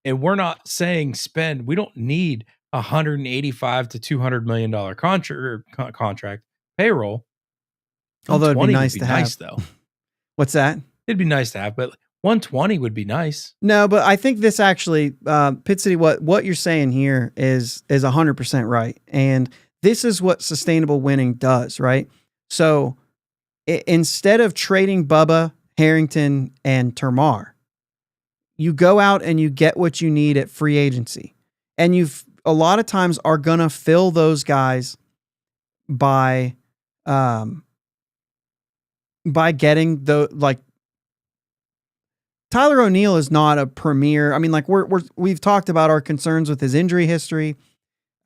And we're not saying spend. We don't need $185 to $200 million contract payroll. Although it'd be 120 would nice be to nice have. though. What's that? It'd be nice to have, but 120 would be nice. No, but I think this actually, Pitt City, what you're saying here is 100% right. And this is what sustainable winning does, right? So instead of trading Bubba, Harrington, and Termar, you go out and you get what you need at free agency. And you've a lot of times are going to fill those guys by getting Tyler O'Neill is not a premier. I mean, like we've talked about our concerns with his injury history.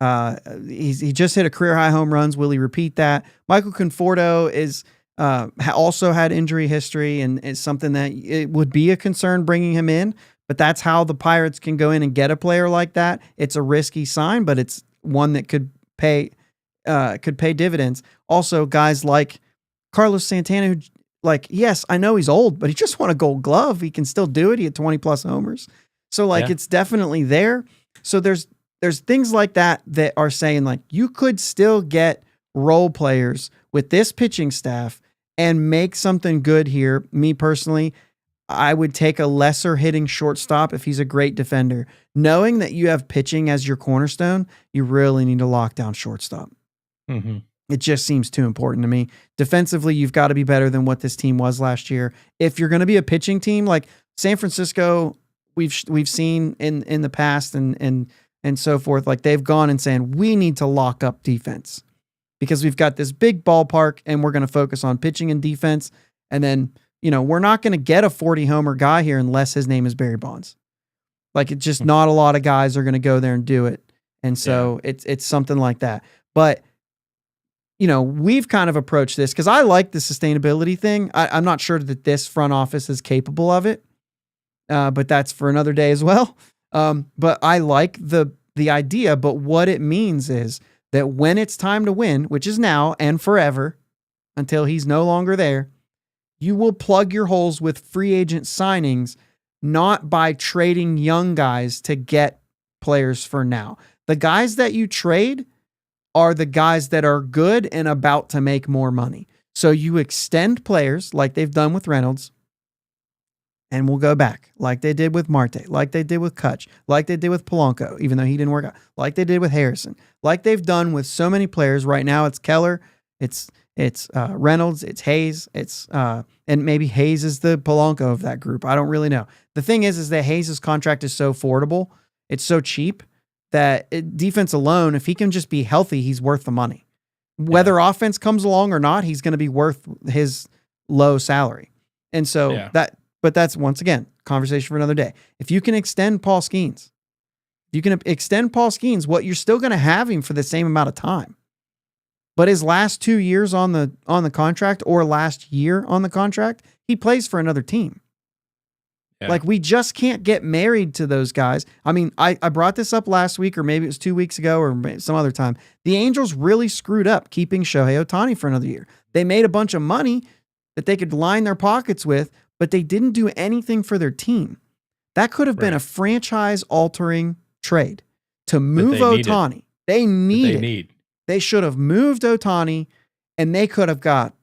He just hit a career high home runs. Will he repeat that? Michael Conforto is also had injury history and is something that it would be a concern bringing him in. But that's how the Pirates can go in and get a player like that. It's a risky sign, but it's one that could pay dividends. Also, guys like Carlos Santana, who, like, yes, I know he's old, but he just won a Gold Glove. He can still do it. He had 20 plus homers. So like, It's definitely there. So there's things like that are saying like you could still get role players with this pitching staff and make something good here. Me personally, I would take a lesser hitting shortstop if he's a great defender. Knowing that you have pitching as your cornerstone, you really need to lock down shortstop. Mm-hmm. It just seems too important to me. Defensively, you've got to be better than what this team was last year. If you're going to be a pitching team like San Francisco, we've seen in the past and so forth, like they've gone and saying we need to lock up defense because we've got this big ballpark and we're going to focus on pitching and defense. And then, we're not going to get a 40 homer guy here unless his name is Barry Bonds. Like it's just not a lot of guys are going to go there and do it. And so it's something like that. But we've kind of approached this because I like the sustainability thing. I'm not sure that this front office is capable of it, but that's for another day as well. But I like the idea, but what it means is that when it's time to win, which is now and forever until he's no longer there, you will plug your holes with free agent signings, not by trading young guys to get players for now. The guys that you trade are the guys that are good and about to make more money. So you extend players like they've done with Reynolds, and we'll go back like they did with Marte, like they did with Kutch, like they did with Polanco, even though he didn't work out, like they did with Harrison, like they've done with so many players. Right now it's Keller, it's Reynolds, it's Hayes, and maybe Hayes is the Polanco of that group. I don't really know. The thing is that Hayes' contract is so affordable, it's so cheap that defense alone, if he can just be healthy, he's worth the money. Whether offense comes along or not, he's going to be worth his low salary. And so but that's once again, conversation for another day. If you can extend Paul Skeens, what you're still going to have him for the same amount of time. But his last 2 years on the contract or last year on the contract, he plays for another team. Yeah. Like we just can't get married to those guys. I mean, I brought this up last week or maybe it was 2 weeks ago or some other time. The Angels really screwed up keeping Shohei Ohtani for another year. They made a bunch of money that they could line their pockets with, but they didn't do anything for their team. That could have been a franchise-altering trade to move Ohtani. They should have moved Ohtani, and they could have got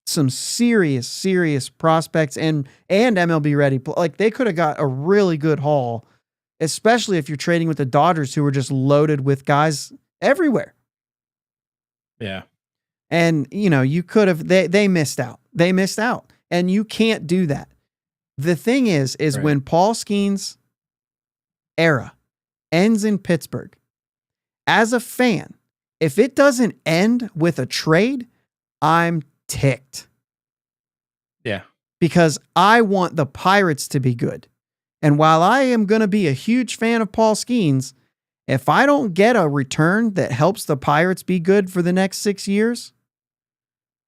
some serious prospects and MLB ready. Like they could have got a really good haul, especially if you're trading with the Dodgers, who were just loaded with guys everywhere. Yeah. And you could have, they missed out. They missed out. And you can't do that. The thing is when Paul Skeens' era ends in Pittsburgh, as a fan, if it doesn't end with a trade, I'm ticked. Yeah. Because I want the Pirates to be good. And while I am going to be a huge fan of Paul Skeens, if I don't get a return that helps the Pirates be good for the next 6 years,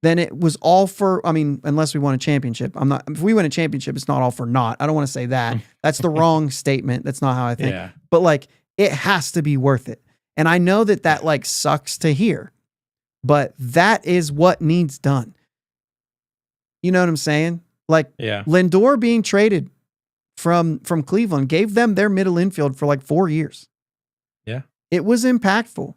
then it was all for, unless we won a championship. If we win a championship, it's not all for naught. I don't want to say that. That's the wrong statement. That's not how I think. Yeah. But like, it has to be worth it. And I know that like sucks to hear, but that is what needs done. You know what I'm saying? Like, Lindor being traded from Cleveland gave them their middle infield for like 4 years. Yeah. It was impactful.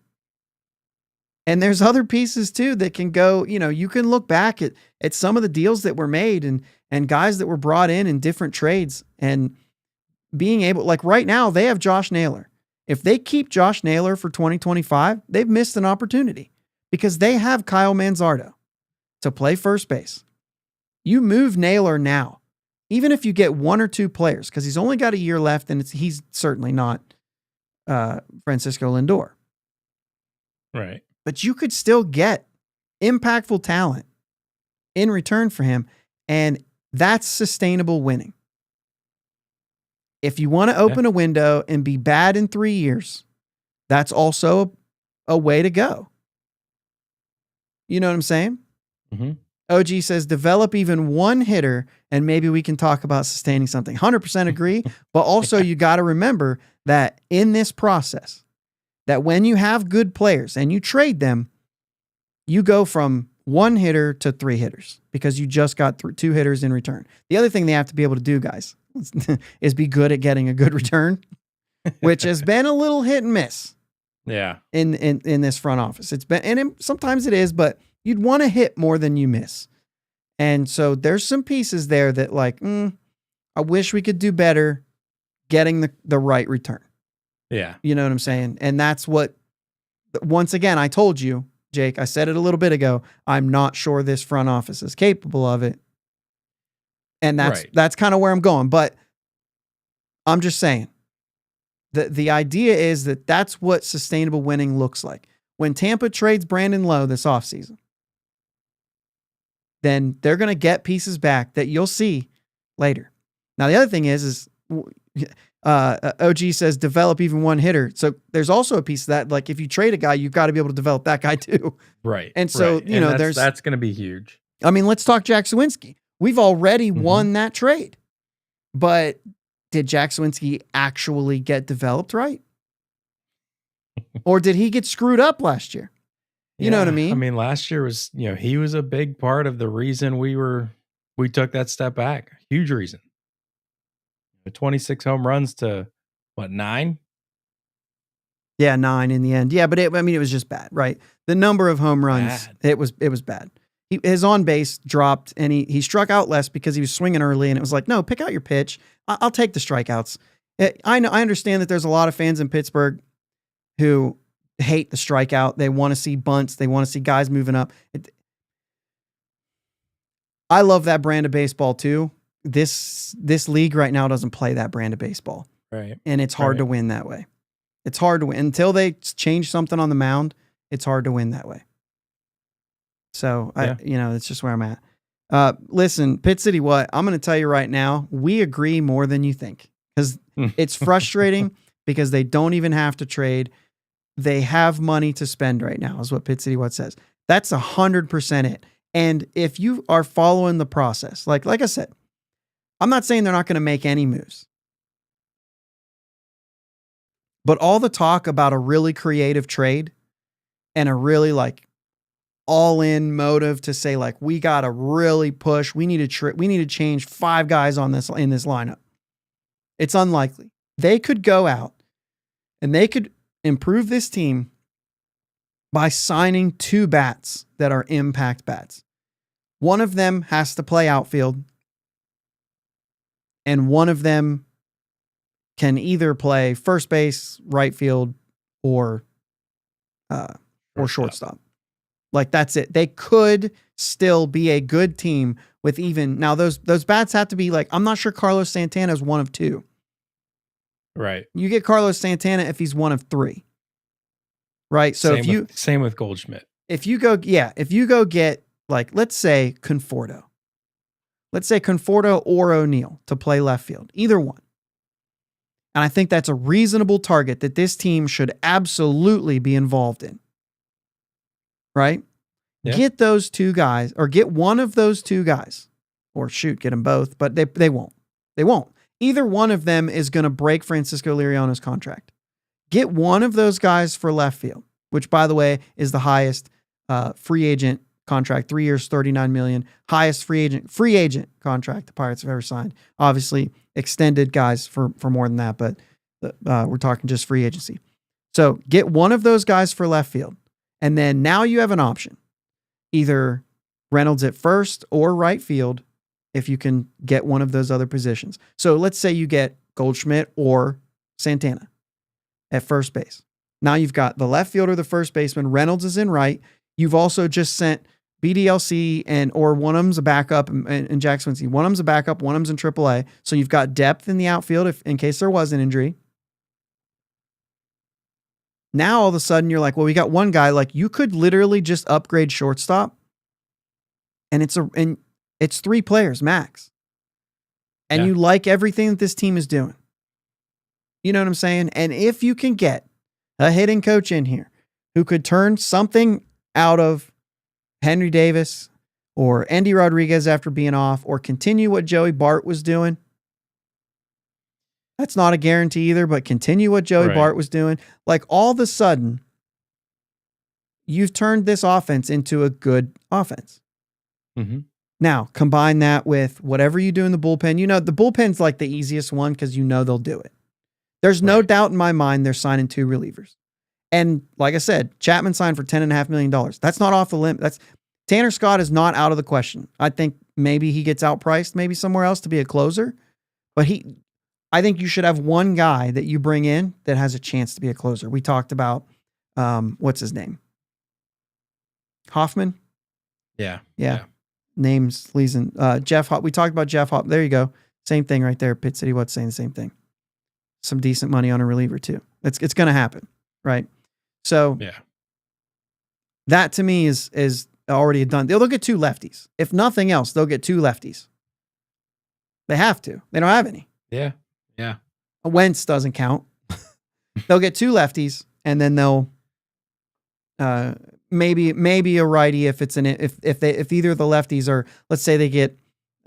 And there's other pieces too that can go, you can look back at some of the deals that were made and guys that were brought in different trades, and being able, like right now, they have Josh Naylor. If they keep Josh Naylor for 2025, they've missed an opportunity because they have Kyle Manzardo to play first base. You move Naylor now, even if you get one or two players, because he's only got a year left, and he's certainly not Francisco Lindor. Right. But you could still get impactful talent in return for him, and that's sustainable winning. If you want to open a window and be bad in 3 years, that's also a way to go. You know what I'm saying? Mm-hmm. OG says, develop even one hitter, and maybe we can talk about sustaining something. 100% agree. But also you got to remember that in this process, that when you have good players and you trade them, you go from one hitter to three hitters because you just got two hitters in return. The other thing they have to be able to do, guys, is be good at getting a good return, which has been a little hit and miss. Yeah. In this front office. It's been, and sometimes it is, but you'd want to hit more than you miss. And so there's some pieces there that like, I wish we could do better getting the right return. Yeah. You know what I'm saying? And that's what, once again, I told you, Jake, I said it a little bit ago, I'm not sure this front office is capable of it. And that's kind of where I'm going. But I'm just saying, the idea is that that's what sustainable winning looks like. When Tampa trades Brandon Lowe this offseason, then they're going to get pieces back that you'll see later. Now, the other thing is OG says develop even one hitter. So there's also a piece of that. Like if you trade a guy, you've got to be able to develop that guy too. Right. And so, that's going to be huge. I mean, let's talk Jack Sawinski. We've already won that trade, but did Jack Sawinski actually get developed right? Or did he get screwed up last year? You know what I mean? I mean, last year was, he was a big part of the reason we took that step back. Huge reason. 26 home runs to what, 9? Yeah, 9 in the end. Yeah, but it was just bad, right? The number of home runs, it was bad. His on base dropped, and he struck out less because he was swinging early, and it was like, no, pick out your pitch. I'll take the strikeouts. I understand that there's a lot of fans in Pittsburgh who hate the strikeout. They want to see bunts. They want to see guys moving up. I love that brand of baseball too. This league right now doesn't play that brand of baseball. Right. And it's hard to win that way. It's hard to win. Until they change something on the mound, it's hard to win that way. So, it's just where I'm at. Listen, Pit City, what? I'm going to tell you right now, we agree more than you think. Because it's frustrating because they don't even have to trade. They have money to spend right now, is what Pit City What says. That's 100% it. And if you are following the process, like I said, I'm not saying they're not going to make any moves. But all the talk about a really creative trade and a really like all-in motive to say like, we got to really push, we need to change 5 guys in this lineup. It's unlikely. They could go out and they could improve this team by signing 2 bats that are impact bats. One of them has to play outfield, and one of them can either play first base, right field, or shortstop. Like that's it. They could still be a good team with even now. Those bats have to be like, I'm not sure Carlos Santana is one of 2. Right. You get Carlos Santana if he's one of 3. Right. So same with Goldschmidt. If you go get like, let's say Conforto or O'Neill to play left field, either one. And I think that's a reasonable target that this team should absolutely be involved in. Right? Yeah. Get those two guys, or get one of those two guys, or shoot, get them both, but they won't. They won't. Either one of them is going to break Francisco Liriano's contract. Get one of those guys for left field, which, by the way, is the highest free agent contract, 3 years, $39 million, highest free agent contract the Pirates have ever signed. Obviously, extended guys for more than that, but we're talking just free agency. So get one of those guys for left field, and then now you have an option. Either Reynolds at first or right field if you can get one of those other positions. So let's say you get Goldschmidt or Santana at first base. Now you've got the left fielder, the first baseman. Reynolds is in right. You've also just sent BDLC or one of them's a backup and Jack Swinsky. One of them's a backup, one of them's in AAA. So you've got depth in the outfield in case there was an injury. Now all of a sudden you're like, well, we got one guy. Like, you could literally just upgrade shortstop, and it's 3 players max. And you like everything that this team is doing. You know what I'm saying? And if you can get a hitting coach in here who could turn something out of Henry Davis or Andy Rodriguez after being off, or continue what Joey Bart was doing. That's not a guarantee either, but continue what Joey Bart was doing. Like, all of a sudden, you've turned this offense into a good offense. Mm-hmm. Now, combine that with whatever you do in the bullpen. You know, the bullpen's like the easiest one because you know they'll do it. There's no doubt in my mind they're signing 2 relievers. And like I said, Chapman signed for $10.5 million. That's not off the limit. Tanner Scott is not out of the question. I think maybe he gets outpriced maybe somewhere else to be a closer. But I think you should have one guy that you bring in that has a chance to be a closer. We talked about, what's his name? Hoffman? Yeah. Names, Leeson. Jeff Hopp. We talked about Jeff Hopp. There you go. Same thing right there. Pitt City What's saying the same thing. Some decent money on a reliever too. It's going to happen, right? So that to me is already done. They'll get 2 lefties. If nothing else, they'll get 2 lefties. They have to. They don't have any. Yeah. Wentz doesn't count. They'll get 2 lefties, and then they'll maybe a righty if it's if either of the lefties are, let's say they get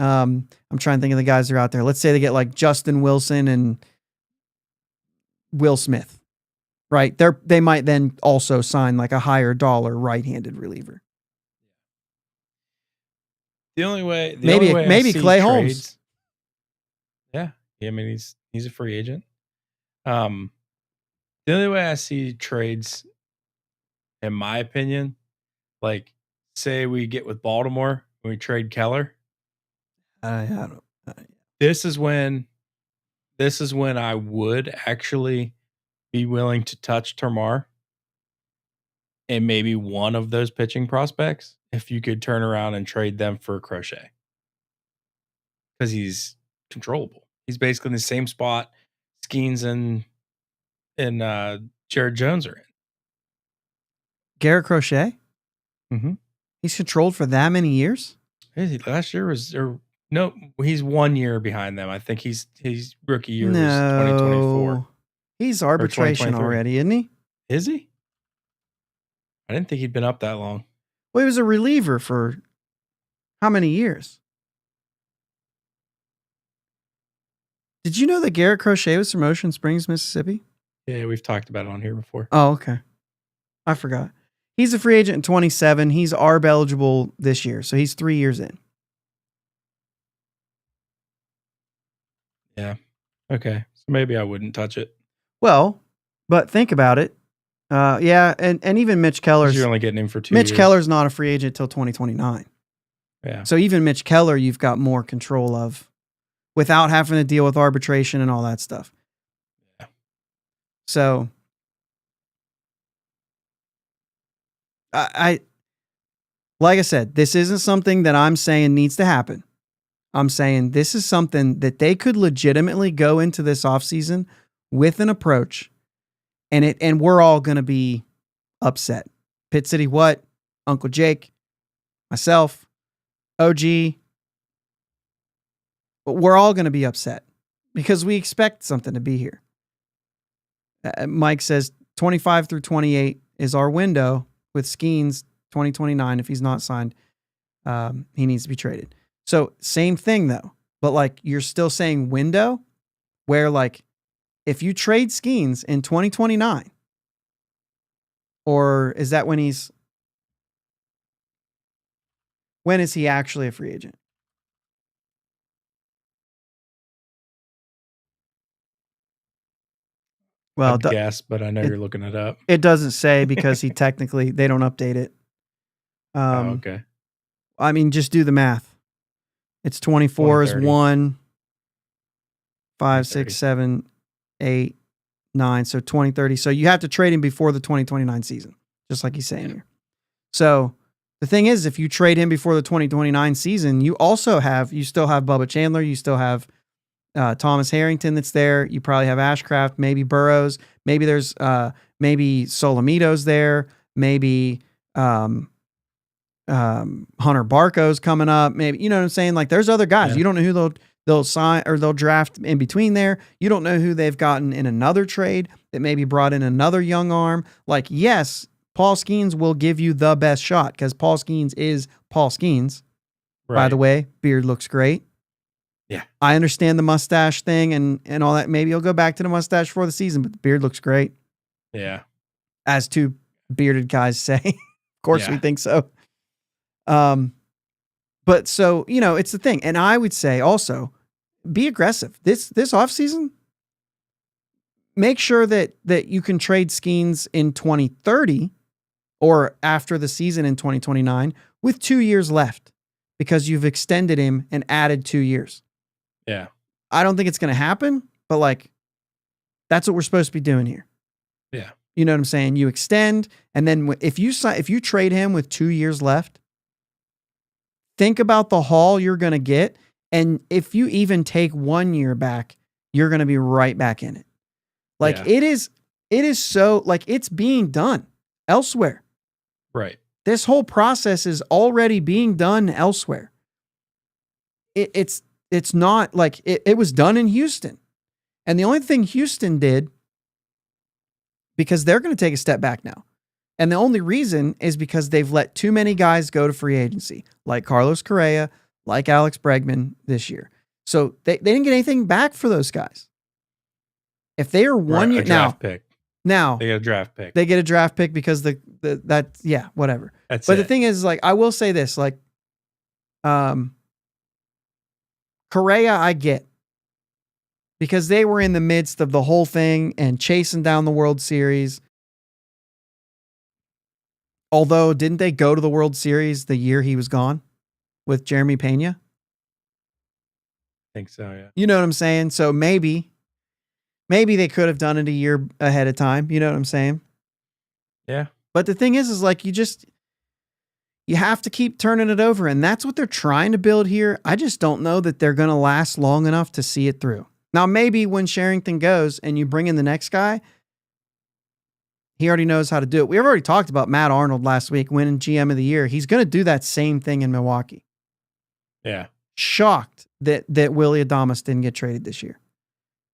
I'm trying to think of the guys that are out there. Let's say they get like Justin Wilson and Will Smith, right? They might then also sign like a higher dollar right-handed reliever. Maybe Clay Holmes. Yeah, I mean he's a free agent. The only way I see trades, in my opinion, like say we get with Baltimore and we trade Keller. This is when I would actually be willing to touch Termar and maybe one of those pitching prospects if you could turn around and trade them for Crochet. Because he's controllable. He's basically in the same spot Skeens and Jared Jones are in. Garrett Crochet? Mm-hmm. He's controlled for that many years? Last year no, he's 1 year behind them. I think he's rookie year was 2024. He's arbitration already, isn't he? Is he? I didn't think he'd been up that long. Well, he was a reliever for how many years? Did you know that Garrett Crochet was from Ocean Springs, Mississippi? Yeah, we've talked about it on here before. Oh, okay. I forgot. He's a free agent in 27. He's ARB eligible this year, so he's 3 years in. Yeah. Okay. So maybe I wouldn't touch it. Well, but think about it. Yeah, and even Mitch Keller's... You're only getting him for 2 years. Mitch Keller's not a free agent until 2029. Yeah. So even Mitch Keller, you've got more control of without having to deal with arbitration and all that stuff. Yeah. So I like I said, this isn't something that I'm saying needs to happen. I'm saying this is something that they could legitimately go into this offseason with an approach, and we're all going to be upset. Pitt City What? Uncle Jake, myself, OG. But we're all going to be upset because we expect something to be here. Mike says 25 through 28 is our window with Skeens 2029. If he's not signed, he needs to be traded. So same thing though, but like you're still saying window where like if you trade Skeens in 2029, or is that when is he actually a free agent? Well, I'd guess, but I know you're looking it up. It doesn't say because they don't update it. Okay. I mean, just do the math. It's 24 is 1, 5, 6, 7, 8, 9. So 2030. So you have to trade him before the 2029 season, just like he's saying here. So the thing is, if you trade him before the 2029 season, you still have Bubba Chandler. You still have Thomas Harrington that's there. You probably have Ashcraft, maybe Burrows. Maybe there's maybe Solomito's there. Maybe Hunter Barco's coming up. Maybe, you know what I'm saying? Like there's other guys. You don't know who they'll sign or they'll draft in between there. You don't know who they've gotten in another trade that maybe brought in another young arm. Like, yes, Paul Skeens will give you the best shot because Paul Skeens is Paul Skeens. Right. By the way, beard looks great. Yeah. I understand the mustache thing and all that. Maybe he'll go back to the mustache for the season, but the beard looks great. Yeah. As two bearded guys say. Of course we think so. But so, you know, it's the thing. And I would say also be aggressive. This offseason, make sure that you can trade Skeens in 2030 or after the season in 2029 with 2 years left because you've extended him and added 2 years. Yeah. I don't think it's going to happen, but like, that's what we're supposed to be doing here. Yeah. You know what I'm saying? You extend, and then if you trade him with 2 years left, think about the haul you're going to get. And if you even take 1 year back, you're going to be right back in it. Like it is so like it's being done elsewhere. Right. This whole process is already being done elsewhere. It's not like it was done in Houston. And the only thing Houston did, because they're going to take a step back now. And the only reason is because they've let too many guys go to free agency, like Carlos Correa, like Alex Bregman this year. So they didn't get anything back for those guys. If they are 1 year now, they get a draft pick. They get a draft pick because whatever. The thing is, like, I will say this, like, Correa, I get, because they were in the midst of the whole thing and chasing down the World Series. Although, didn't they go to the World Series the year he was gone with Jeremy Pena? I think so, yeah. You know what I'm saying? So maybe they could have done it a year ahead of time. You know what I'm saying? Yeah. But the thing is like you have to keep turning it over. And that's what they're trying to build here. I just don't know that they're going to last long enough to see it through. Now, maybe when Sherrington goes and you bring in the next guy, he already knows how to do it. We've already talked about Matt Arnold last week winning GM of the year. He's going to do that same thing in Milwaukee. Yeah. Shocked that Willy Adames didn't get traded this year.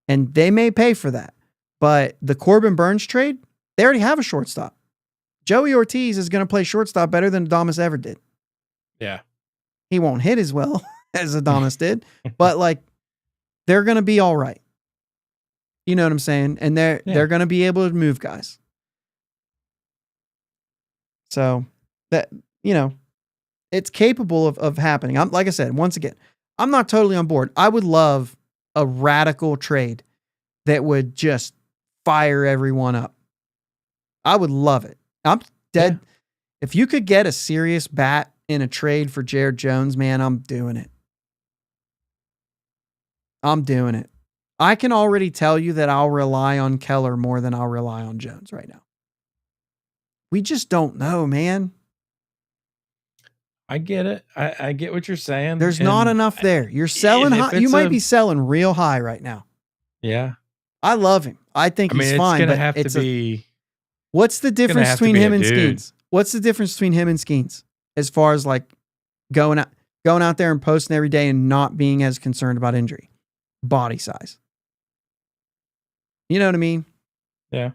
And they may pay for that. But the Corbin Burns trade, they already have a shortstop. Joey Ortiz is going to play shortstop better than Adames ever did. Yeah. He won't hit as well as Adames did, but like they're going to be all right. You know what I'm saying? And they're going to be able to move guys. So that, you know, it's capable of happening. Like I said, once again, I'm not totally on board. I would love a radical trade that would just fire everyone up. I would love it. I'm dead. Yeah. If you could get a serious bat in a trade for Jared Jones, man, I'm doing it. I'm doing it. I can already tell you that I'll rely on Keller more than I'll rely on Jones right now. We just don't know, man. I get it. I get what you're saying. There's not enough there. You're selling high. You might be selling real high right now. Yeah. I love him. I think he's fine. It's going to have to be. What's the difference between him and Skeens? What's the difference between him and Skeens as far as like going out there and posting every day and not being as concerned about injury? Body size. You know what I mean? Yeah.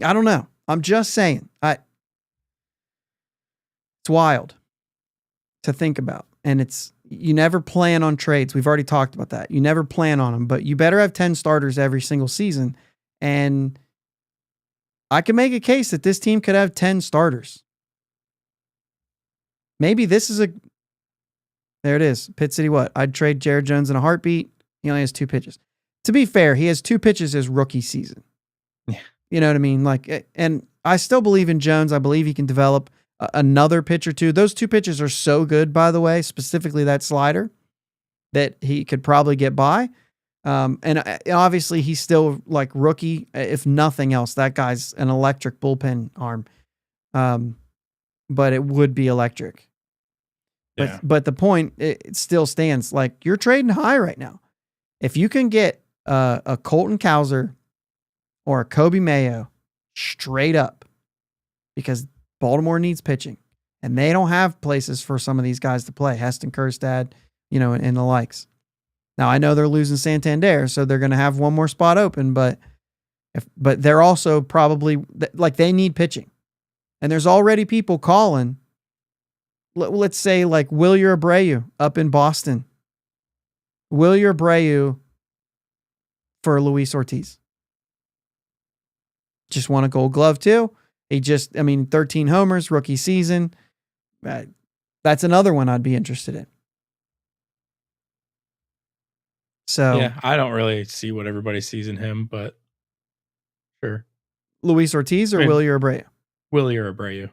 I don't know. I'm just saying. It's wild to think about. And you never plan on trades. We've already talked about that. You never plan on them, but you better have 10 starters every single season. And I can make a case that this team could have 10 starters. Maybe this is there it is. Pitt City, what? I'd trade Jared Jones in a heartbeat. He only has 2 pitches. To be fair, he has 2 pitches his rookie season. Yeah. You know what I mean? Like, and I still believe in Jones. I believe he can develop another pitch or two. Those 2 pitches are so good, by the way, specifically that slider, that he could probably get by. And obviously he's still like rookie. If nothing else, that guy's an electric bullpen arm. But it would be electric. Yeah. But the point, it still stands. Like, you're trading high right now. If you can get a Colton Cowser or a Kobe Mayo straight up, because Baltimore needs pitching and they don't have places for some of these guys to play, Heston Kjerstad, and the likes. Now, I know they're losing Santander, so they're going to have one more spot open, but they're also probably, like, they need pitching. And there's already people calling, let's say, like Wilyer Abreu up in Boston. Wilyer Abreu for Luis Ortiz. Just won a Gold Glove too. 13 homers, rookie season. That's another one I'd be interested in. So yeah, I don't really see what everybody sees in him, but sure. Luis Ortiz or Wilyer Abreu? Wilyer Abreu.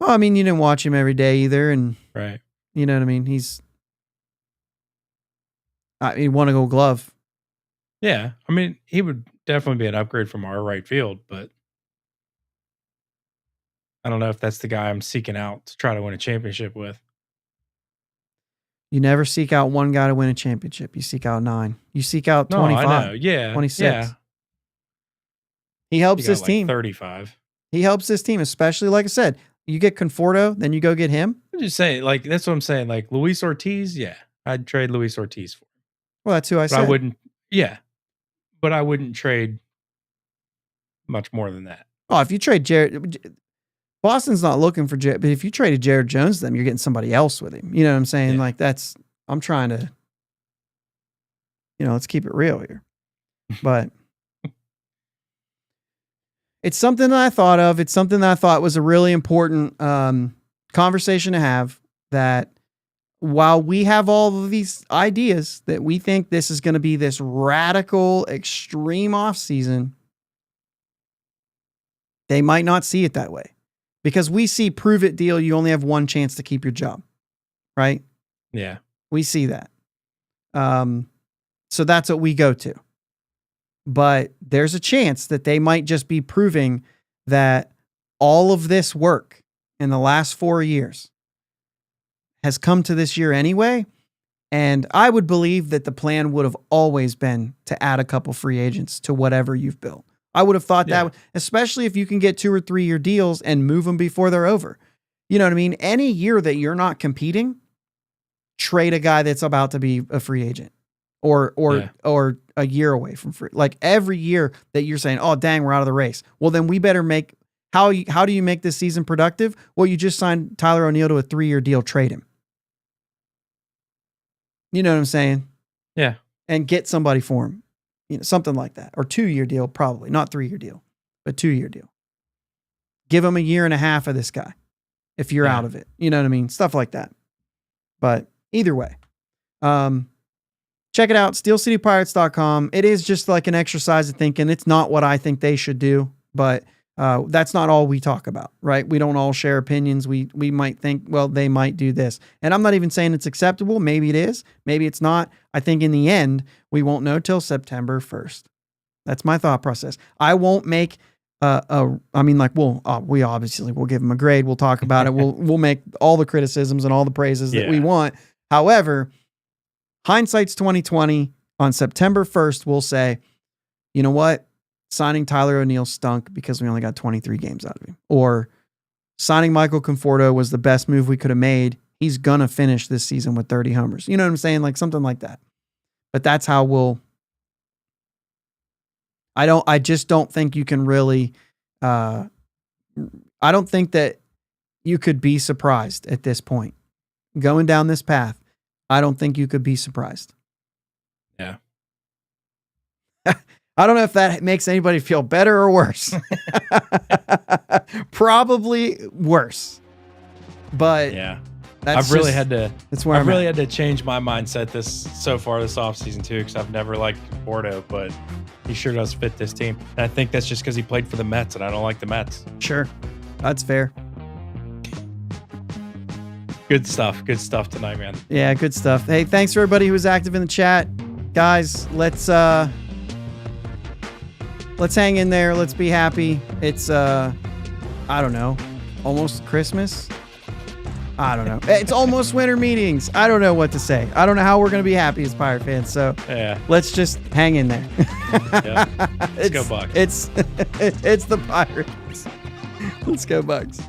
Well, I mean, you didn't watch him every day either, and right. You know what I mean? He won a Gold Glove. Yeah, I mean, he would definitely be an upgrade from our right field, but I don't know if that's the guy I'm seeking out to try to win a championship with. You never seek out one guy to win a championship. You seek out 9. You seek out 25. I know. Yeah. 26. Yeah. He helps his team. 35. He helps his team, especially, like I said, you get Conforto, then you go get him. I'm just saying, like, that's what I'm saying. Like, Luis Ortiz, yeah. I'd trade Luis Ortiz for him. Well, that's who I said. I wouldn't, yeah. But I wouldn't trade much more than that. Oh, if you trade Jared, Boston's not looking for Jared, but if you traded Jared Jones to them, you're getting somebody else with him. You know what I'm saying? Yeah. Like, I'm trying to, let's keep it real here. But it's something that I thought of. It's something that I thought was a really important conversation to have, that while we have all of these ideas that we think this is going to be this radical, extreme offseason, they might not see it that way. Because we see prove it deal, you only have one chance to keep your job, right? Yeah. We see that. So that's what we go to. But there's a chance that they might just be proving that all of this work in the last 4 years has come to this year anyway. And I would believe that the plan would have always been to add a couple free agents to whatever you've built. I would have thought that, especially if you can get 2 or 3 year deals and move them before they're over. You know what I mean? Any year that you're not competing, trade a guy that's about to be a free agent or a year away from free. Like, every year that you're saying, oh, dang, we're out of the race. Well, then we better make, how do you make this season productive? Well, you just signed Tyler O'Neill to a 3 year deal, trade him. You know what I'm saying? Yeah. And get somebody for him. Something like that. Or 2 year deal, probably. Not 3 year deal, but 2 year deal. Give him a year and a half of this guy if you're out of it. You know what I mean? Stuff like that. But either way, check it out, steelcitypirates.com. It is just like an exercise of thinking. It's not what I think they should do, but that's not all we talk about, right? We don't all share opinions. We might think, well, they might do this. And I'm not even saying it's acceptable. Maybe it is. Maybe it's not. I think in the end, we won't know till September 1st. That's my thought process. I won't make we obviously will give them a grade. We'll talk about it. We'll make all the criticisms and all the praises that we want. However, hindsight's 2020. On September 1st, we'll say, you know what? Signing Tyler O'Neill stunk because we only got 23 games out of him. Or signing Michael Conforto was the best move we could have made. He's going to finish this season with 30 homers. You know what I'm saying? Like, something like that. But that's how we'll I just don't think you can really, I don't think that you could be surprised at this point. Going down this path, I don't think you could be surprised. Yeah. I don't know if that makes anybody feel better or worse. Probably worse. But yeah, that's I've really had to. That's where I've I'm really at. had to change my mindset this offseason too, because I've never liked Porto, but he sure does fit this team. And I think that's just because he played for the Mets, and I don't like the Mets. Sure, that's fair. Good stuff tonight, man. Yeah, good stuff. Hey, thanks for everybody who was active in the chat, guys. Let's hang in there. Let's be happy. It's I don't know, almost Christmas. I don't know. It's almost winter meetings. I don't know what to say. I don't know how we're going to be happy as Pirate fans. So yeah, let's just hang in there. Yeah. Let's go Bucks. It's the Pirates. Let's go Bucks.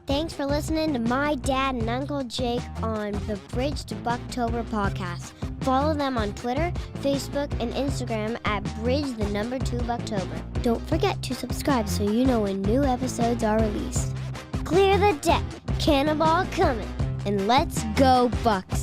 Thanks for listening to my dad and Uncle Jake on the Bridge to Buctober podcast. Follow them on Twitter, Facebook, and Instagram at Bridge2Buctober. Don't forget to subscribe so you know when new episodes are released. Clear the deck, cannonball coming, and let's go Bucks.